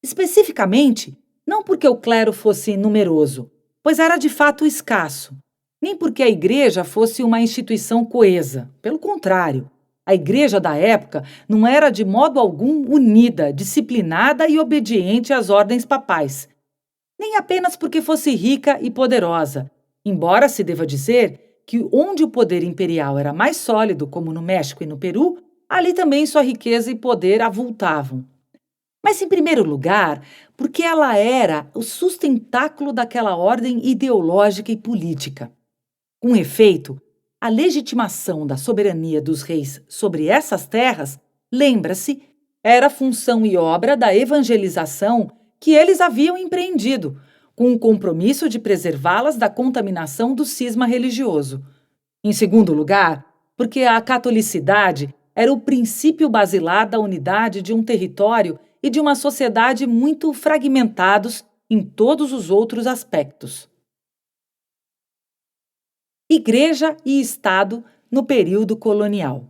Especificamente, não porque o clero fosse numeroso, pois era de fato escasso, nem porque a Igreja fosse uma instituição coesa. Pelo contrário, a Igreja da época não era de modo algum unida, disciplinada e obediente às ordens papais, nem apenas porque fosse rica e poderosa, embora se deva dizer que onde o poder imperial era mais sólido, como no México e no Peru, ali também sua riqueza e poder avultavam. Mas, em primeiro lugar, porque ela era o sustentáculo daquela ordem ideológica e política. Com efeito, a legitimação da soberania dos reis sobre essas terras, lembra-se, era função e obra da evangelização que eles haviam empreendido, com o compromisso de preservá-las da contaminação do cisma religioso. Em segundo lugar, porque a catolicidade era o princípio basilar da unidade de um território e de uma sociedade muito fragmentados em todos os outros aspectos. Igreja e Estado no período colonial.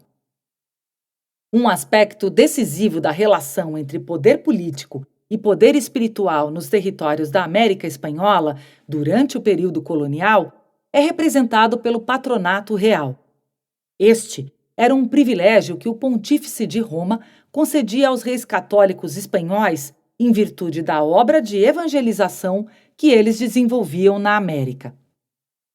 Um aspecto decisivo da relação entre poder político e poder espiritual nos territórios da América Espanhola durante o período colonial é representado pelo patronato real. Este era um privilégio que o Pontífice de Roma concedia aos reis católicos espanhóis em virtude da obra de evangelização que eles desenvolviam na América.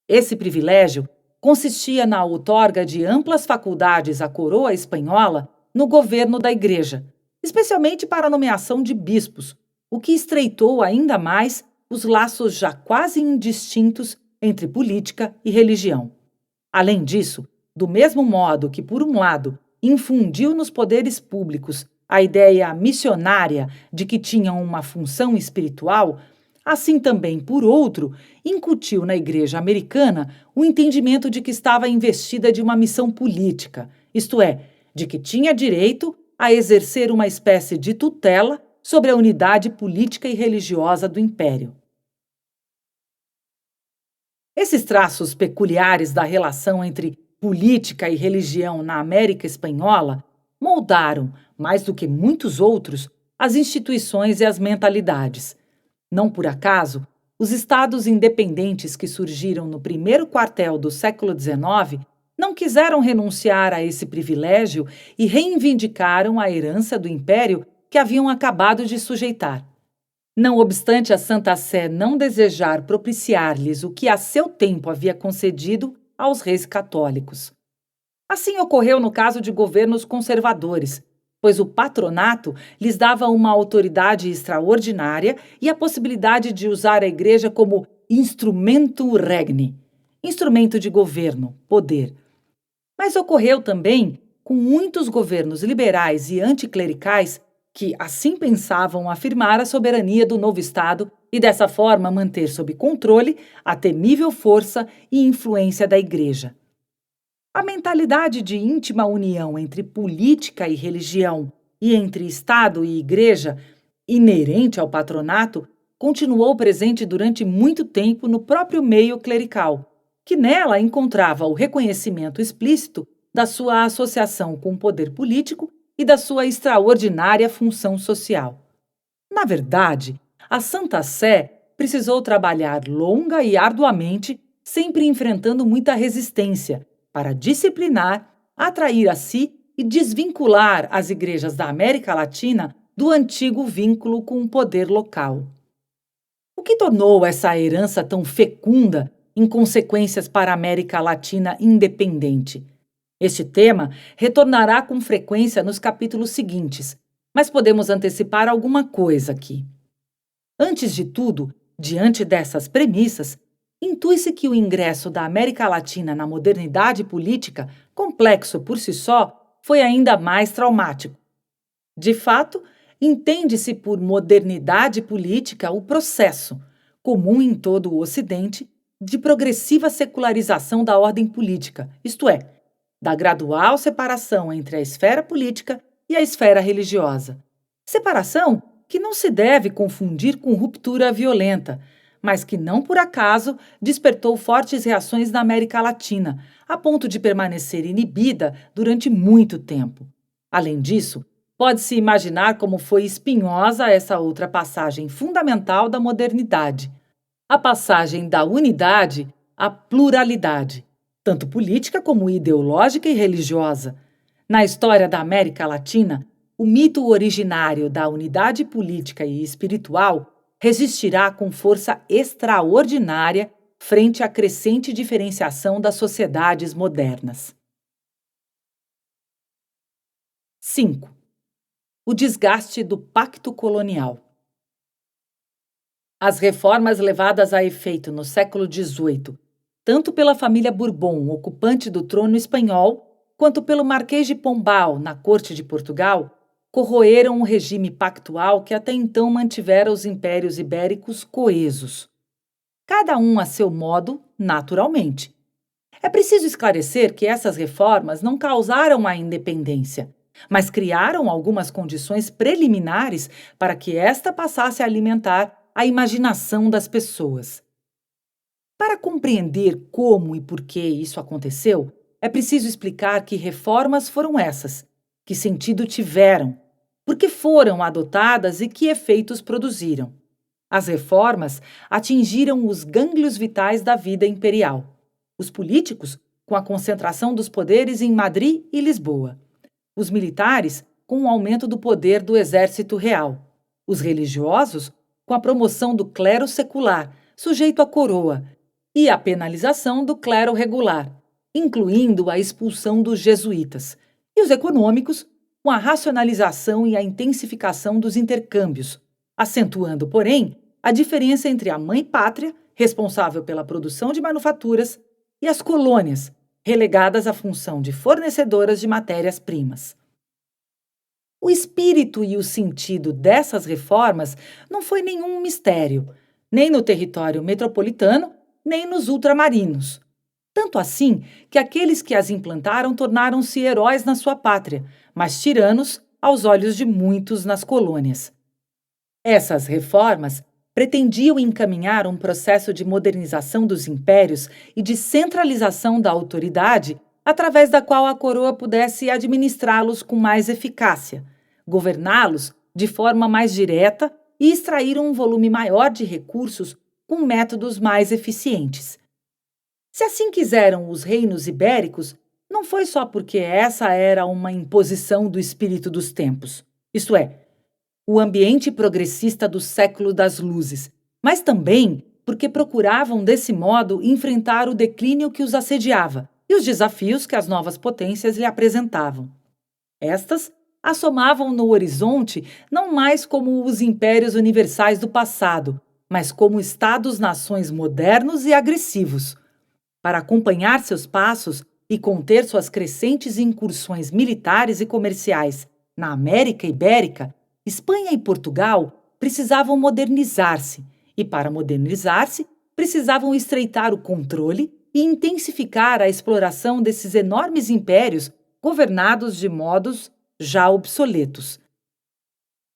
Esse privilégio consistia na outorga de amplas faculdades à coroa espanhola no governo da Igreja, especialmente para a nomeação de bispos, o que estreitou ainda mais os laços já quase indistintos entre política e religião. Além disso, do mesmo modo que, por um lado, infundiu nos poderes públicos a ideia missionária de que tinham uma função espiritual, assim também, por outro, incutiu na Igreja americana o entendimento de que estava investida de uma missão política, isto é, de que tinha direito a exercer uma espécie de tutela sobre a unidade política e religiosa do Império. Esses traços peculiares da relação entre política e religião na América Espanhola moldaram, mais do que muitos outros, as instituições e as mentalidades. Não por acaso, os estados independentes que surgiram no primeiro quartel do século XIX não quiseram renunciar a esse privilégio e reivindicaram a herança do império que haviam acabado de sujeitar. Não obstante a Santa Sé não desejar propiciar-lhes o que a seu tempo havia concedido aos reis católicos. Assim ocorreu no caso de governos conservadores, pois o patronato lhes dava uma autoridade extraordinária e a possibilidade de usar a Igreja como instrumento regni, instrumento de governo, poder. Mas ocorreu também com muitos governos liberais e anticlericais que assim pensavam afirmar a soberania do novo Estado e dessa forma manter sob controle a temível força e influência da Igreja. A mentalidade de íntima união entre política e religião e entre Estado e Igreja, inerente ao patronato, continuou presente durante muito tempo no próprio meio clerical, que nela encontrava o reconhecimento explícito da sua associação com o poder político e da sua extraordinária função social. Na verdade, a Santa Sé precisou trabalhar longa e arduamente, sempre enfrentando muita resistência, para disciplinar, atrair a si e desvincular as igrejas da América Latina do antigo vínculo com o poder local. O que tornou essa herança tão fecunda em consequências para a América Latina independente? Este tema retornará com frequência nos capítulos seguintes, mas podemos antecipar alguma coisa aqui. Antes de tudo, diante dessas premissas, intui-se que o ingresso da América Latina na modernidade política, complexo por si só, foi ainda mais traumático. De fato, entende-se por modernidade política o processo, comum em todo o Ocidente, de progressiva secularização da ordem política, isto é, da gradual separação entre a esfera política e a esfera religiosa. Separação que não se deve confundir com ruptura violenta, mas que não por acaso despertou fortes reações na América Latina, a ponto de permanecer inibida durante muito tempo. Além disso, pode-se imaginar como foi espinhosa essa outra passagem fundamental da modernidade, a passagem da unidade à pluralidade, tanto política como ideológica e religiosa. Na história da América Latina, o mito originário da unidade política e espiritual resistirá com força extraordinária frente à crescente diferenciação das sociedades modernas. 5. O desgaste do pacto colonial. As reformas levadas a efeito no século XVIII, tanto pela família Bourbon, ocupante do trono espanhol, quanto pelo Marquês de Pombal, na corte de Portugal, corroeram um regime pactual que até então mantivera os impérios ibéricos coesos. Cada um a seu modo, naturalmente. É preciso esclarecer que essas reformas não causaram a independência, mas criaram algumas condições preliminares para que esta passasse a alimentar a imaginação das pessoas. Para compreender como e por que isso aconteceu, é preciso explicar que reformas foram essas, que sentido tiveram, por que foram adotadas e que efeitos produziram. As reformas atingiram os gânglios vitais da vida imperial. Os políticos, com a concentração dos poderes em Madrid e Lisboa. Os militares, com o aumento do poder do exército real. Os religiosos, com a promoção do clero secular, sujeito à coroa, e a penalização do clero regular, incluindo a expulsão dos jesuítas, e os econômicos, com a racionalização e a intensificação dos intercâmbios, acentuando, porém, a diferença entre a mãe-pátria, responsável pela produção de manufaturas, e as colônias, relegadas à função de fornecedoras de matérias-primas. O espírito e o sentido dessas reformas não foi nenhum mistério, nem no território metropolitano, nem nos ultramarinos. Tanto assim que aqueles que as implantaram tornaram-se heróis na sua pátria, mas tiranos aos olhos de muitos nas colônias. Essas reformas pretendiam encaminhar um processo de modernização dos impérios e de centralização da autoridade, através da qual a coroa pudesse administrá-los com mais eficácia, governá-los de forma mais direta e extrair um volume maior de recursos com métodos mais eficientes. Se assim quiseram os reinos ibéricos, não foi só porque essa era uma imposição do espírito dos tempos, isto é, o ambiente progressista do século das luzes, mas também porque procuravam, desse modo, enfrentar o declínio que os assediava e os desafios que as novas potências lhe apresentavam. Estas assomavam no horizonte não mais como os impérios universais do passado, mas como estados-nações modernos e agressivos. Para acompanhar seus passos e conter suas crescentes incursões militares e comerciais na América Ibérica, Espanha e Portugal precisavam modernizar-se e, para modernizar-se, precisavam estreitar o controle e intensificar a exploração desses enormes impérios governados de modos já obsoletos.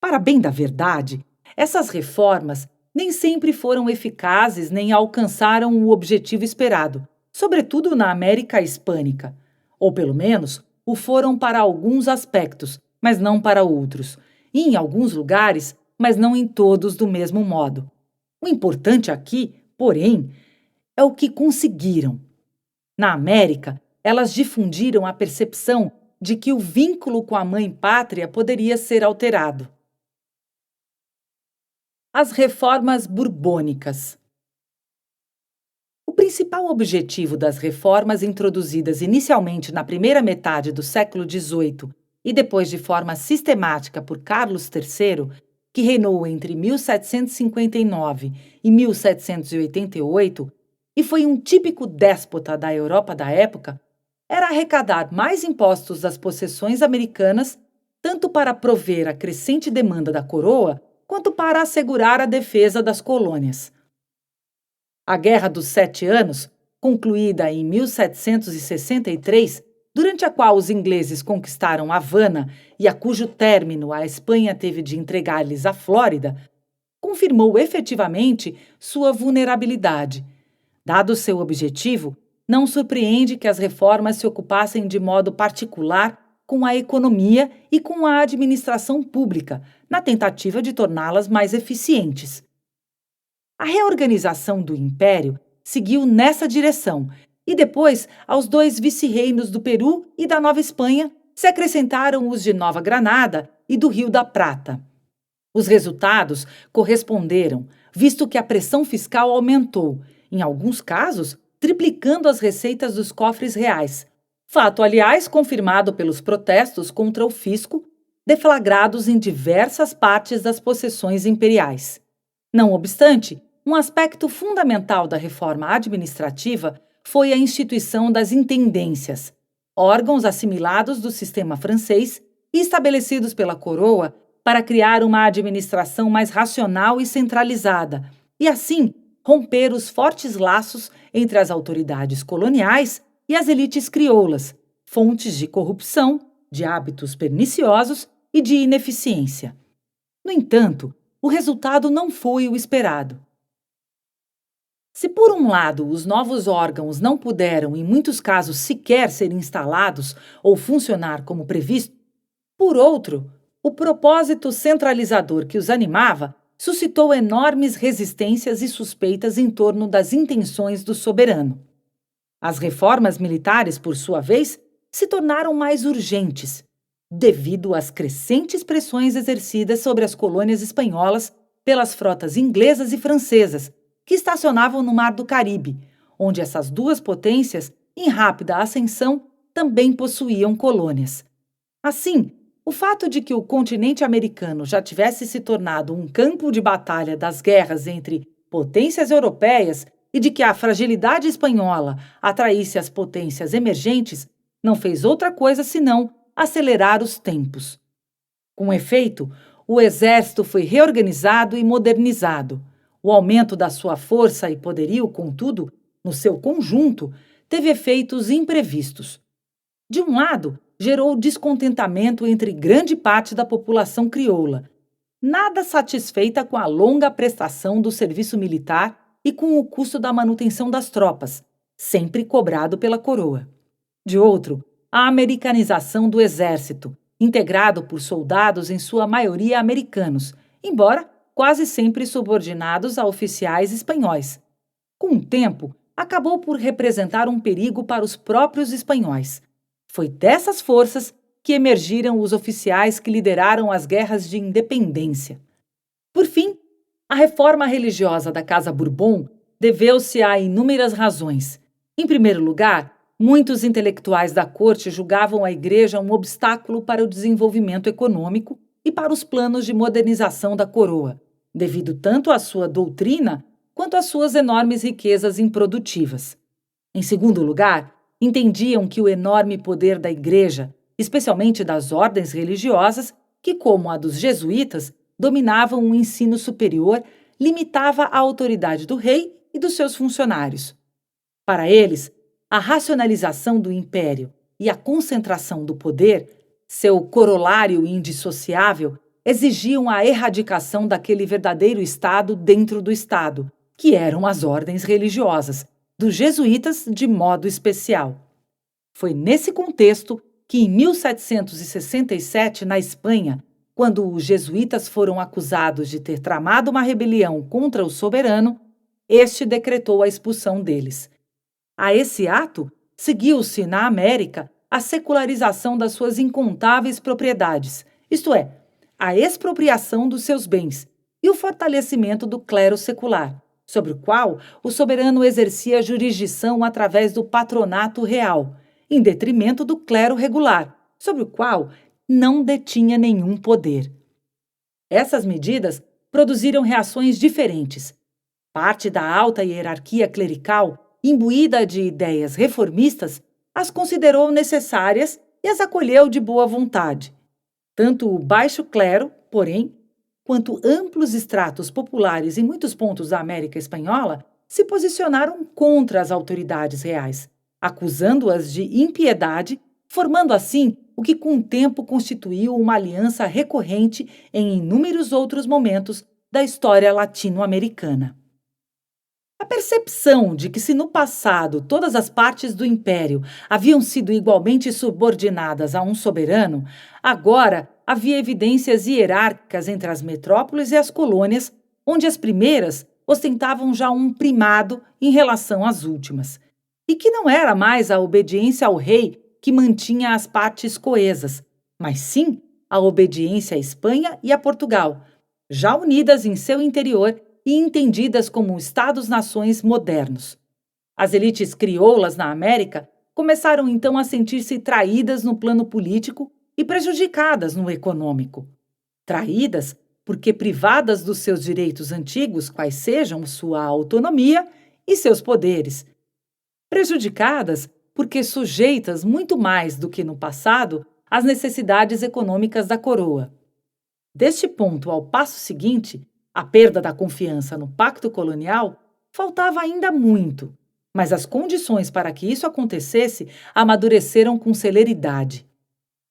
Para bem da verdade, essas reformas nem sempre foram eficazes nem alcançaram o objetivo esperado, sobretudo na América Hispânica, ou pelo menos o foram para alguns aspectos, mas não para outros, e em alguns lugares, mas não em todos do mesmo modo. O importante aqui, porém, é o que conseguiram. Na América, elas difundiram a percepção de que o vínculo com a mãe-pátria poderia ser alterado. As reformas borbônicas. O principal objetivo das reformas introduzidas inicialmente na primeira metade do século XVIII e depois de forma sistemática por Carlos III, que reinou entre 1759 e 1788 e foi um típico déspota da Europa da época, era arrecadar mais impostos das possessões americanas, tanto para prover a crescente demanda da coroa, quanto para assegurar a defesa das colônias. A Guerra dos 7 Anos, concluída em 1763, durante a qual os ingleses conquistaram Havana e a cujo término a Espanha teve de entregar-lhes a Flórida, confirmou efetivamente sua vulnerabilidade. Dado seu objetivo, não surpreende que as reformas se ocupassem de modo particular com a economia e com a administração pública, na tentativa de torná-las mais eficientes. A reorganização do Império seguiu nessa direção e depois, aos 2 vice-reinos do Peru e da Nova Espanha, se acrescentaram os de Nova Granada e do Rio da Prata. Os resultados corresponderam, visto que a pressão fiscal aumentou, em alguns casos, triplicando as receitas dos cofres reais. Fato, aliás, confirmado pelos protestos contra o fisco, deflagrados em diversas partes das possessões imperiais. Não obstante, um aspecto fundamental da reforma administrativa foi a instituição das intendências, órgãos assimilados do sistema francês e estabelecidos pela coroa para criar uma administração mais racional e centralizada, e assim romper os fortes laços entre as autoridades coloniais e as elites crioulas, fontes de corrupção, de hábitos perniciosos e de ineficiência. No entanto, o resultado não foi o esperado. Se, por um lado, os novos órgãos não puderam, em muitos casos, sequer ser instalados ou funcionar como previsto, por outro, o propósito centralizador que os animava suscitou enormes resistências e suspeitas em torno das intenções do soberano. As reformas militares, por sua vez, se tornaram mais urgentes, devido às crescentes pressões exercidas sobre as colônias espanholas pelas frotas inglesas e francesas, que estacionavam no Mar do Caribe, onde essas 2 potências em rápida ascensão, também possuíam colônias. Assim, o fato de que o continente americano já tivesse se tornado um campo de batalha das guerras entre potências europeias e de que a fragilidade espanhola atraísse as potências emergentes, não fez outra coisa senão acelerar os tempos. Com efeito, o exército foi reorganizado e modernizado. O aumento da sua força e poderio, contudo, no seu conjunto, teve efeitos imprevistos. De um lado, gerou descontentamento entre grande parte da população crioula, nada satisfeita com a longa prestação do serviço militar e com o custo da manutenção das tropas, sempre cobrado pela coroa. De outro, a americanização do exército, integrado por soldados em sua maioria americanos, embora quase sempre subordinados a oficiais espanhóis. Com o tempo, acabou por representar um perigo para os próprios espanhóis. Foi dessas forças que emergiram os oficiais que lideraram as guerras de independência. Por fim, a reforma religiosa da Casa Bourbon deveu-se a inúmeras razões. Em primeiro lugar, muitos intelectuais da corte julgavam a Igreja um obstáculo para o desenvolvimento econômico e para os planos de modernização da coroa, devido tanto à sua doutrina quanto às suas enormes riquezas improdutivas. Em segundo lugar, entendiam que o enorme poder da Igreja, especialmente das ordens religiosas, que, como a dos jesuítas, dominavam o ensino superior, limitava a autoridade do rei e dos seus funcionários. Para eles, a racionalização do império e a concentração do poder, seu corolário indissociável, exigiam a erradicação daquele verdadeiro Estado dentro do Estado, que eram as ordens religiosas, dos jesuítas de modo especial. Foi nesse contexto que, em 1767, na Espanha, quando os jesuítas foram acusados de ter tramado uma rebelião contra o soberano, este decretou a expulsão deles. A esse ato, seguiu-se na América a secularização das suas incontáveis propriedades, isto é, a expropriação dos seus bens e o fortalecimento do clero secular, sobre o qual o soberano exercia jurisdição através do patronato real, em detrimento do clero regular, sobre o qual não detinha nenhum poder. Essas medidas produziram reações diferentes. Parte da alta hierarquia clerical, imbuída de ideias reformistas, as considerou necessárias e as acolheu de boa vontade. Tanto o baixo clero, porém, quanto amplos estratos populares em muitos pontos da América Espanhola se posicionaram contra as autoridades reais, acusando-as de impiedade, formando assim o que com o tempo constituiu uma aliança recorrente em inúmeros outros momentos da história latino-americana. A percepção de que, se no passado todas as partes do império haviam sido igualmente subordinadas a um soberano, agora havia evidências hierárquicas entre as metrópoles e as colônias, onde as primeiras ostentavam já um primado em relação às últimas, e que não era mais a obediência ao rei que mantinha as partes coesas, mas sim a obediência à Espanha e a Portugal, já unidas em seu interior e entendidas como Estados-nações modernos. As elites crioulas na América começaram então a sentir-se traídas no plano político e prejudicadas no econômico. Traídas porque privadas dos seus direitos antigos, quais sejam sua autonomia e seus poderes. Prejudicadas porque sujeitas muito mais do que no passado às necessidades econômicas da coroa. Deste ponto ao passo seguinte, a perda da confiança no pacto colonial, faltava ainda muito, mas as condições para que isso acontecesse amadureceram com celeridade.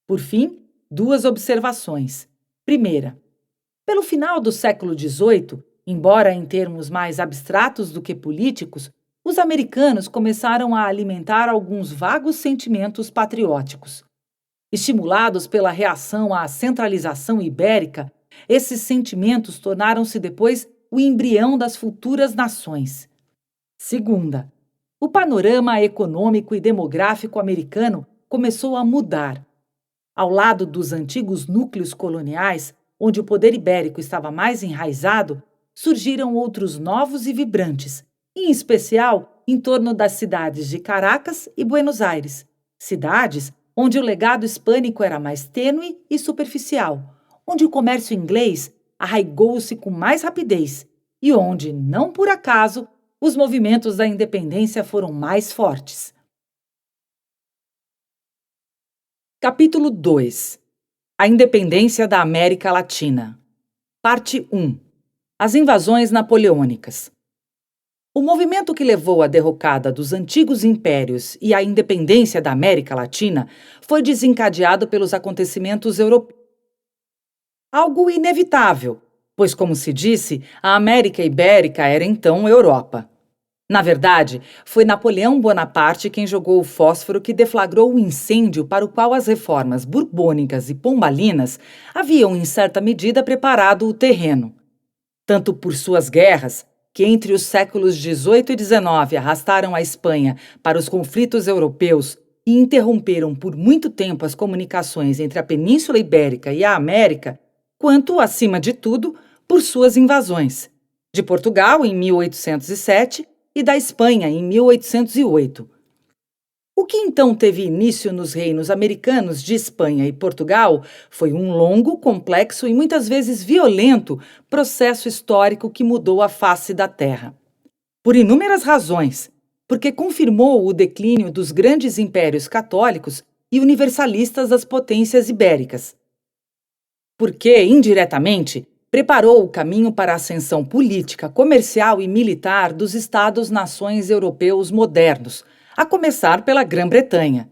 Por fim, duas observações. Primeira, pelo final do século XVIII, embora em termos mais abstratos do que políticos, os americanos começaram a alimentar alguns vagos sentimentos patrióticos. Estimulados pela reação à centralização ibérica, esses sentimentos tornaram-se depois o embrião das futuras nações. Segunda, o panorama econômico e demográfico americano começou a mudar. Ao lado dos antigos núcleos coloniais, onde o poder ibérico estava mais enraizado, surgiram outros novos e vibrantes, em especial em torno das cidades de Caracas e Buenos Aires, cidades onde o legado hispânico era mais tênue e superficial, onde o comércio inglês arraigou-se com mais rapidez e onde, não por acaso, os movimentos da independência foram mais fortes. Capítulo 2. A independência da América Latina. Parte 1. As invasões napoleônicas. O movimento que levou à derrocada dos antigos impérios e à independência da América Latina foi desencadeado pelos acontecimentos europeus. Algo inevitável, pois, como se disse, a América Ibérica era então Europa. Na verdade, foi Napoleão Bonaparte quem jogou o fósforo que deflagrou o incêndio para o qual as reformas borbônicas e pombalinas haviam, em certa medida, preparado o terreno. Tanto por suas guerras, que entre os séculos XVIII e XIX arrastaram a Espanha para os conflitos europeus e interromperam por muito tempo as comunicações entre a Península Ibérica e a América, quanto, acima de tudo, por suas invasões, de Portugal em 1807 e da Espanha em 1808. O que então teve início nos reinos americanos de Espanha e Portugal foi um longo, complexo e muitas vezes violento processo histórico que mudou a face da Terra. Por inúmeras razões, porque confirmou o declínio dos grandes impérios católicos e universalistas das potências ibéricas. Porque, indiretamente, preparou o caminho para a ascensão política, comercial e militar dos Estados-nações europeus modernos, a começar pela Grã-Bretanha.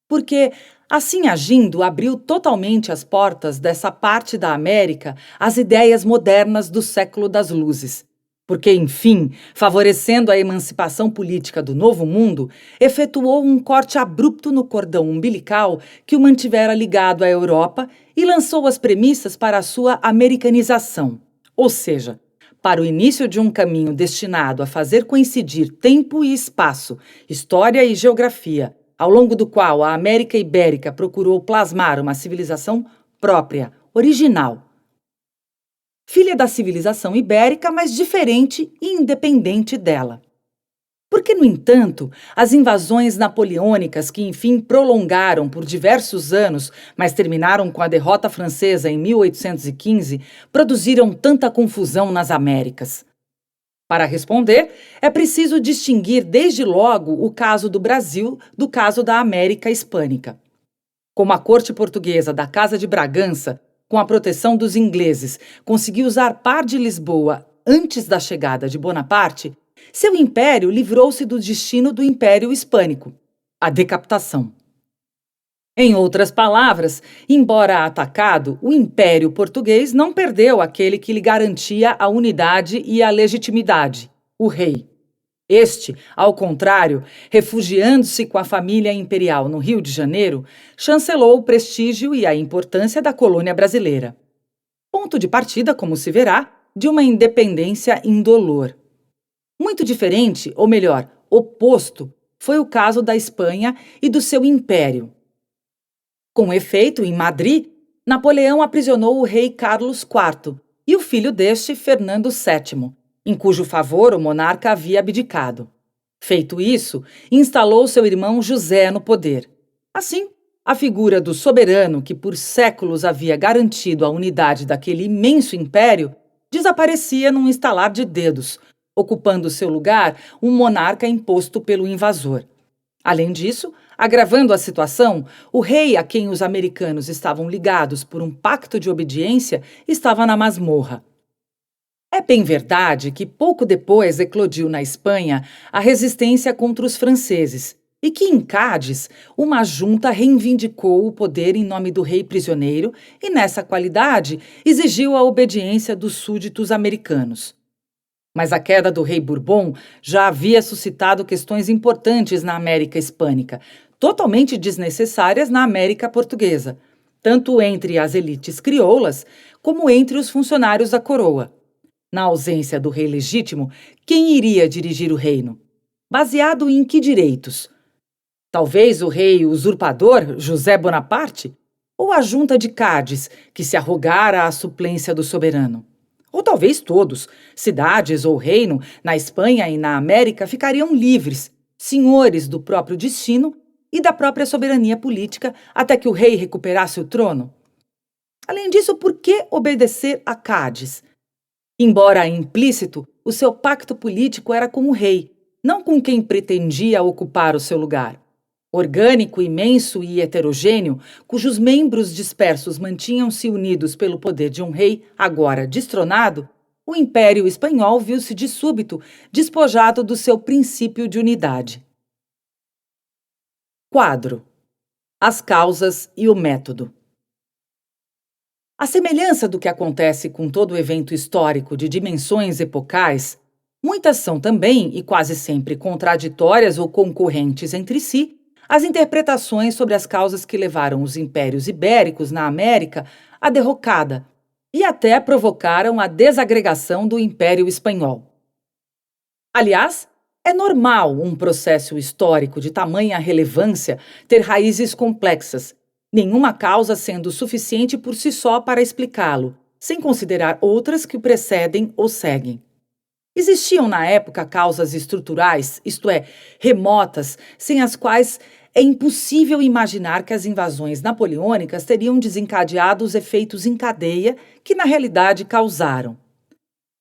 Porque, assim agindo, abriu totalmente as portas dessa parte da América às ideias modernas do século das luzes. Porque, enfim, favorecendo a emancipação política do Novo Mundo, efetuou um corte abrupto no cordão umbilical que o mantivera ligado à Europa e lançou as premissas para a sua americanização, ou seja, para o início de um caminho destinado a fazer coincidir tempo e espaço, história e geografia, ao longo do qual a América Ibérica procurou plasmar uma civilização própria, original. Filha da civilização ibérica, mas diferente e independente dela. Porque, no entanto, as invasões napoleônicas, que enfim prolongaram por diversos anos, mas terminaram com a derrota francesa em 1815, produziram tanta confusão nas Américas? Para responder, é preciso distinguir desde logo o caso do Brasil do caso da América Hispânica. Como a corte portuguesa da Casa de Bragança, com a proteção dos ingleses, conseguiu zarpar de Lisboa antes da chegada de Bonaparte, seu império livrou-se do destino do Império Hispânico, a decapitação. Em outras palavras, embora atacado, o Império Português não perdeu aquele que lhe garantia a unidade e a legitimidade, o rei. Este, ao contrário, refugiando-se com a família imperial no Rio de Janeiro, chancelou o prestígio e a importância da colônia brasileira. Ponto de partida, como se verá, de uma independência indolor. Muito diferente, ou melhor, oposto, foi o caso da Espanha e do seu império. Com efeito, em Madrid, Napoleão aprisionou o rei Carlos IV e o filho deste, Fernando VII, em cujo favor o monarca havia abdicado. Feito isso, instalou seu irmão José no poder. Assim, a figura do soberano que por séculos havia garantido a unidade daquele imenso império desaparecia num estalar de dedos, ocupando seu lugar um monarca imposto pelo invasor. Além disso, agravando a situação, o rei a quem os americanos estavam ligados por um pacto de obediência estava na masmorra. É bem verdade que pouco depois eclodiu na Espanha a resistência contra os franceses e que em Cádiz uma junta reivindicou o poder em nome do rei prisioneiro e, nessa qualidade, exigiu a obediência dos súditos americanos. Mas a queda do rei Bourbon já havia suscitado questões importantes na América Hispânica, totalmente desnecessárias na América Portuguesa, tanto entre as elites crioulas como entre os funcionários da coroa. Na ausência do rei legítimo, quem iria dirigir o reino? Baseado em que direitos? Talvez o rei usurpador, José Bonaparte? Ou a junta de Cádiz, que se arrogara à suplência do soberano? Ou talvez todos, cidades ou reino, na Espanha e na América, ficariam livres, senhores do próprio destino e da própria soberania política até que o rei recuperasse o trono. Além disso, por que obedecer a Cádiz? Embora implícito, o seu pacto político era com o rei, não com quem pretendia ocupar o seu lugar. Orgânico, imenso e heterogêneo, cujos membros dispersos mantinham-se unidos pelo poder de um rei agora destronado, o Império Espanhol viu-se de súbito despojado do seu princípio de unidade. Quadro: As causas e o método. À semelhança do que acontece com todo evento histórico de dimensões epocais, muitas são também, e quase sempre contraditórias ou concorrentes entre si, as interpretações sobre as causas que levaram os impérios ibéricos na América à derrocada e até provocaram a desagregação do Império Espanhol. Aliás, é normal um processo histórico de tamanha relevância ter raízes complexas, nenhuma causa sendo suficiente por si só para explicá-lo, sem considerar outras que o precedem ou seguem. Existiam na época causas estruturais, isto é, remotas, sem as quais é impossível imaginar que as invasões napoleônicas teriam desencadeado os efeitos em cadeia que na realidade causaram.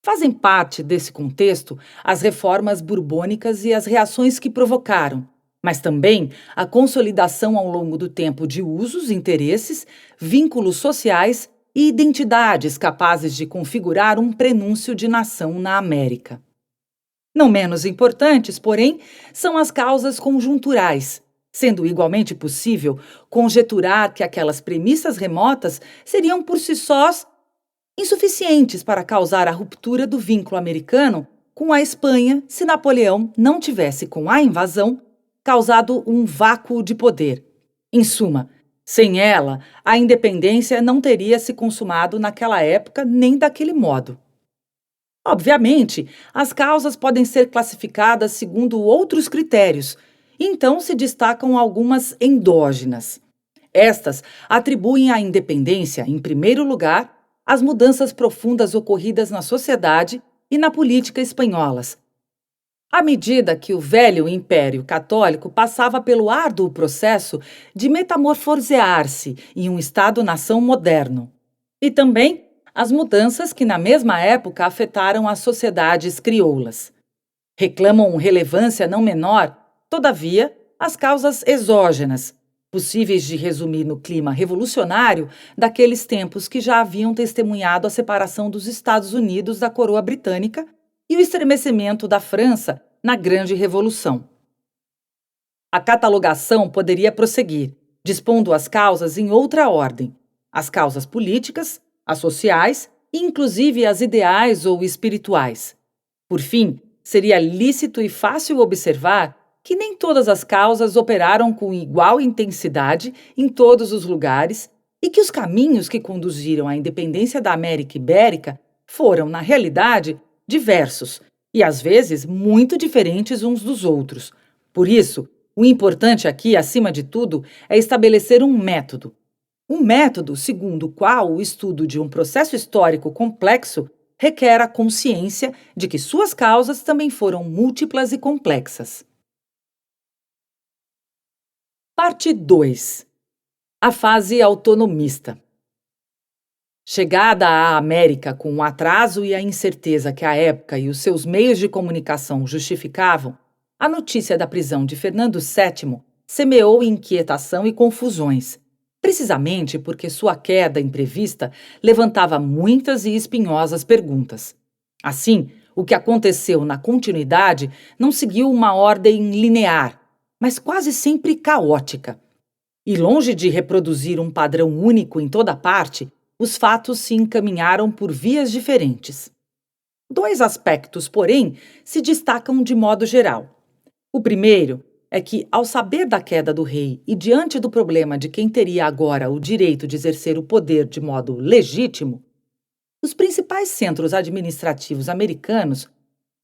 Fazem parte desse contexto as reformas borbônicas e as reações que provocaram, mas também a consolidação ao longo do tempo de usos, interesses, vínculos sociais e identidades capazes de configurar um prenúncio de nação na América. Não menos importantes, porém, são as causas conjunturais, sendo igualmente possível conjeturar que aquelas premissas remotas seriam por si sós insuficientes para causar a ruptura do vínculo americano com a Espanha se Napoleão não tivesse, com a invasão, causado um vácuo de poder. Em suma, sem ela, a independência não teria se consumado naquela época nem daquele modo. Obviamente, as causas podem ser classificadas segundo outros critérios, então se destacam algumas endógenas. Estas atribuem à independência, em primeiro lugar, as mudanças profundas ocorridas na sociedade e na política espanholas. À medida que o velho Império Católico passava pelo árduo processo de metamorfosear-se em um Estado-nação moderno. E também as mudanças que na mesma época afetaram as sociedades crioulas. Reclamam relevância não menor, todavia, as causas exógenas, possíveis de resumir no clima revolucionário daqueles tempos que já haviam testemunhado a separação dos Estados Unidos da coroa britânica e o estremecimento da França na Grande Revolução. A catalogação poderia prosseguir, dispondo as causas em outra ordem: as causas políticas, as sociais e inclusive as ideais ou espirituais. Por fim, seria lícito e fácil observar que nem todas as causas operaram com igual intensidade em todos os lugares e que os caminhos que conduziram à independência da América Ibérica foram, na realidade, diversos e, às vezes, muito diferentes uns dos outros. Por isso, o importante aqui, acima de tudo, é estabelecer um método. Um método segundo o qual o estudo de um processo histórico complexo requer a consciência de que suas causas também foram múltiplas e complexas. Parte 2. A fase autonomista. Chegada à América com o atraso e a incerteza que a época e os seus meios de comunicação justificavam, a notícia da prisão de Fernando VII semeou inquietação e confusões, precisamente porque sua queda imprevista levantava muitas e espinhosas perguntas. Assim, o que aconteceu na continuidade não seguiu uma ordem linear, mas quase sempre caótica. E longe de reproduzir um padrão único em toda parte, os fatos se encaminharam por vias diferentes. Dois aspectos, porém, se destacam de modo geral. O primeiro é que, ao saber da queda do rei e diante do problema de quem teria agora o direito de exercer o poder de modo legítimo, os principais centros administrativos americanos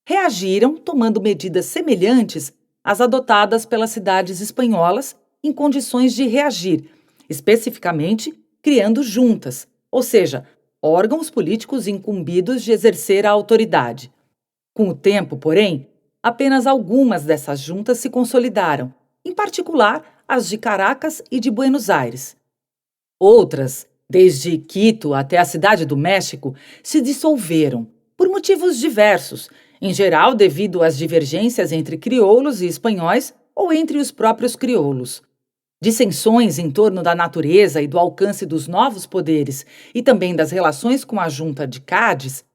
reagiram tomando medidas semelhantes às adotadas pelas cidades espanholas em condições de reagir, especificamente criando juntas, ou seja, órgãos políticos incumbidos de exercer a autoridade. Com o tempo, porém, apenas algumas dessas juntas se consolidaram, em particular as de Caracas e de Buenos Aires. Outras, desde Quito até a Cidade do México, se dissolveram, por motivos diversos, em geral devido às divergências entre crioulos e espanhóis ou entre os próprios crioulos. Dissensões em torno da natureza e do alcance dos novos poderes e também das relações com a Junta de Cádiz,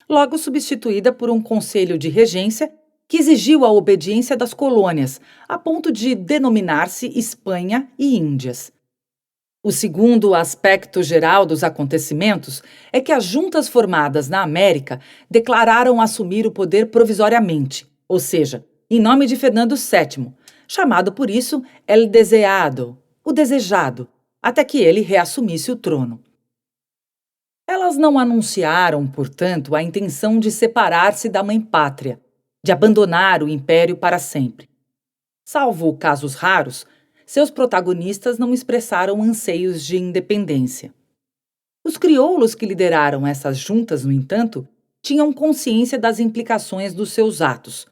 logo substituída por um conselho de regência que exigiu a obediência das colônias, a ponto de denominar-se Espanha e Índias. O segundo aspecto geral dos acontecimentos é que as juntas formadas na América declararam assumir o poder provisoriamente, ou seja, em nome de Fernando VII, chamado por isso El Deseado, o desejado, até que ele reassumisse o trono. Elas não anunciaram, portanto, a intenção de separar-se da mãe-pátria, de abandonar o império para sempre. Salvo casos raros, seus protagonistas não expressaram anseios de independência. Os crioulos que lideraram essas juntas, no entanto, tinham consciência das implicações dos seus atos.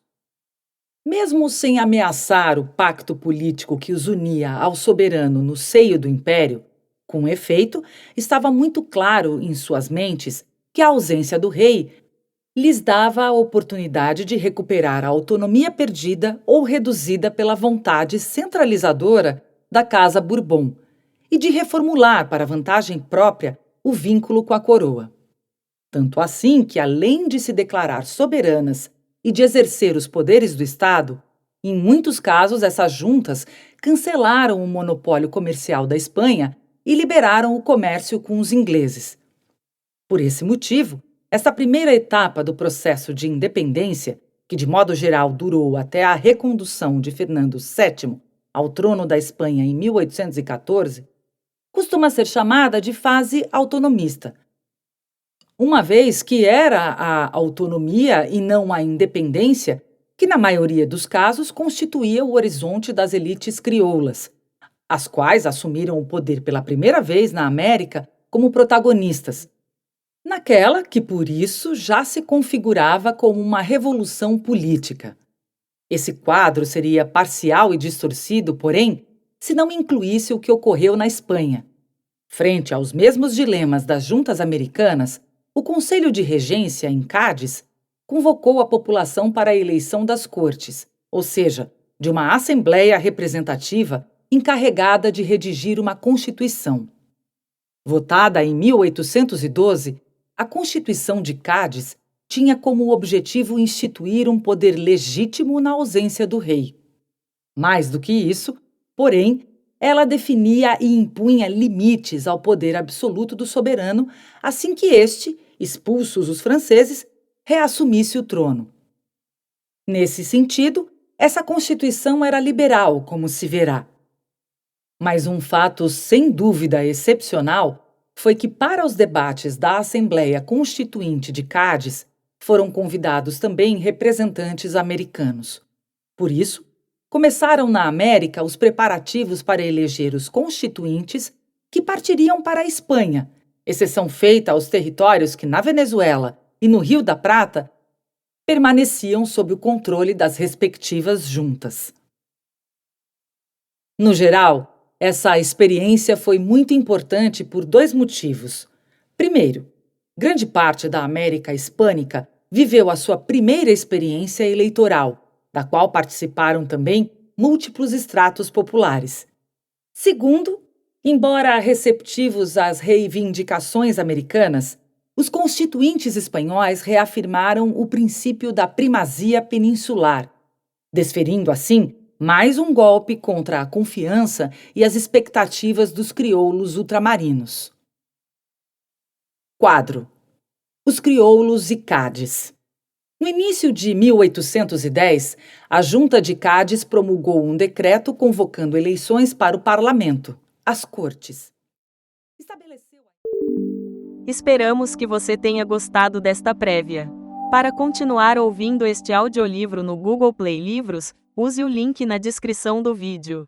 Mesmo sem ameaçar o pacto político que os unia ao soberano no seio do império, com efeito, estava muito claro em suas mentes que a ausência do rei lhes dava a oportunidade de recuperar a autonomia perdida ou reduzida pela vontade centralizadora da Casa Bourbon e de reformular para vantagem própria o vínculo com a coroa. Tanto assim que, além de se declarar soberanas e de exercer os poderes do Estado, em muitos casos essas juntas cancelaram o monopólio comercial da Espanha e liberaram o comércio com os ingleses. Por esse motivo, esta primeira etapa do processo de independência, que de modo geral durou até a recondução de Fernando VII ao trono da Espanha em 1814, costuma ser chamada de fase autonomista, uma vez que era a autonomia e não a independência que, na maioria dos casos, constituía o horizonte das elites crioulas, as quais assumiram o poder pela primeira vez na América como protagonistas, naquela que, por isso, já se configurava como uma revolução política. Esse quadro seria parcial e distorcido, porém, se não incluísse o que ocorreu na Espanha. Frente aos mesmos dilemas das juntas americanas, o Conselho de Regência, em Cádiz, convocou a população para a eleição das cortes, ou seja, de uma assembleia representativa encarregada de redigir uma Constituição. Votada em 1812, a Constituição de Cádiz tinha como objetivo instituir um poder legítimo na ausência do rei. Mais do que isso, porém, ela definia e impunha limites ao poder absoluto do soberano, assim que este, expulsos os franceses, reassumisse o trono. Nesse sentido, essa Constituição era liberal, como se verá. Mas um fato sem dúvida excepcional foi que, para os debates da Assembleia Constituinte de Cádiz, foram convidados também representantes americanos. Por isso, começaram na América os preparativos para eleger os constituintes que partiriam para a Espanha, exceção feita aos territórios que, na Venezuela e no Rio da Prata, permaneciam sob o controle das respectivas juntas. No geral, essa experiência foi muito importante por dois motivos. Primeiro, grande parte da América Hispânica viveu a sua primeira experiência eleitoral, da qual participaram também múltiplos estratos populares. Segundo, embora receptivos às reivindicações americanas, os constituintes espanhóis reafirmaram o princípio da primazia peninsular, desferindo assim mais um golpe contra a confiança e as expectativas dos crioulos ultramarinos. Quadro: Os crioulos e Cádiz. No início de 1810, a Junta de Cádiz promulgou um decreto convocando eleições para o parlamento, as cortes. Esperamos que você tenha gostado desta prévia. Para continuar ouvindo este audiolivro no Google Play Livros, use o link na descrição do vídeo.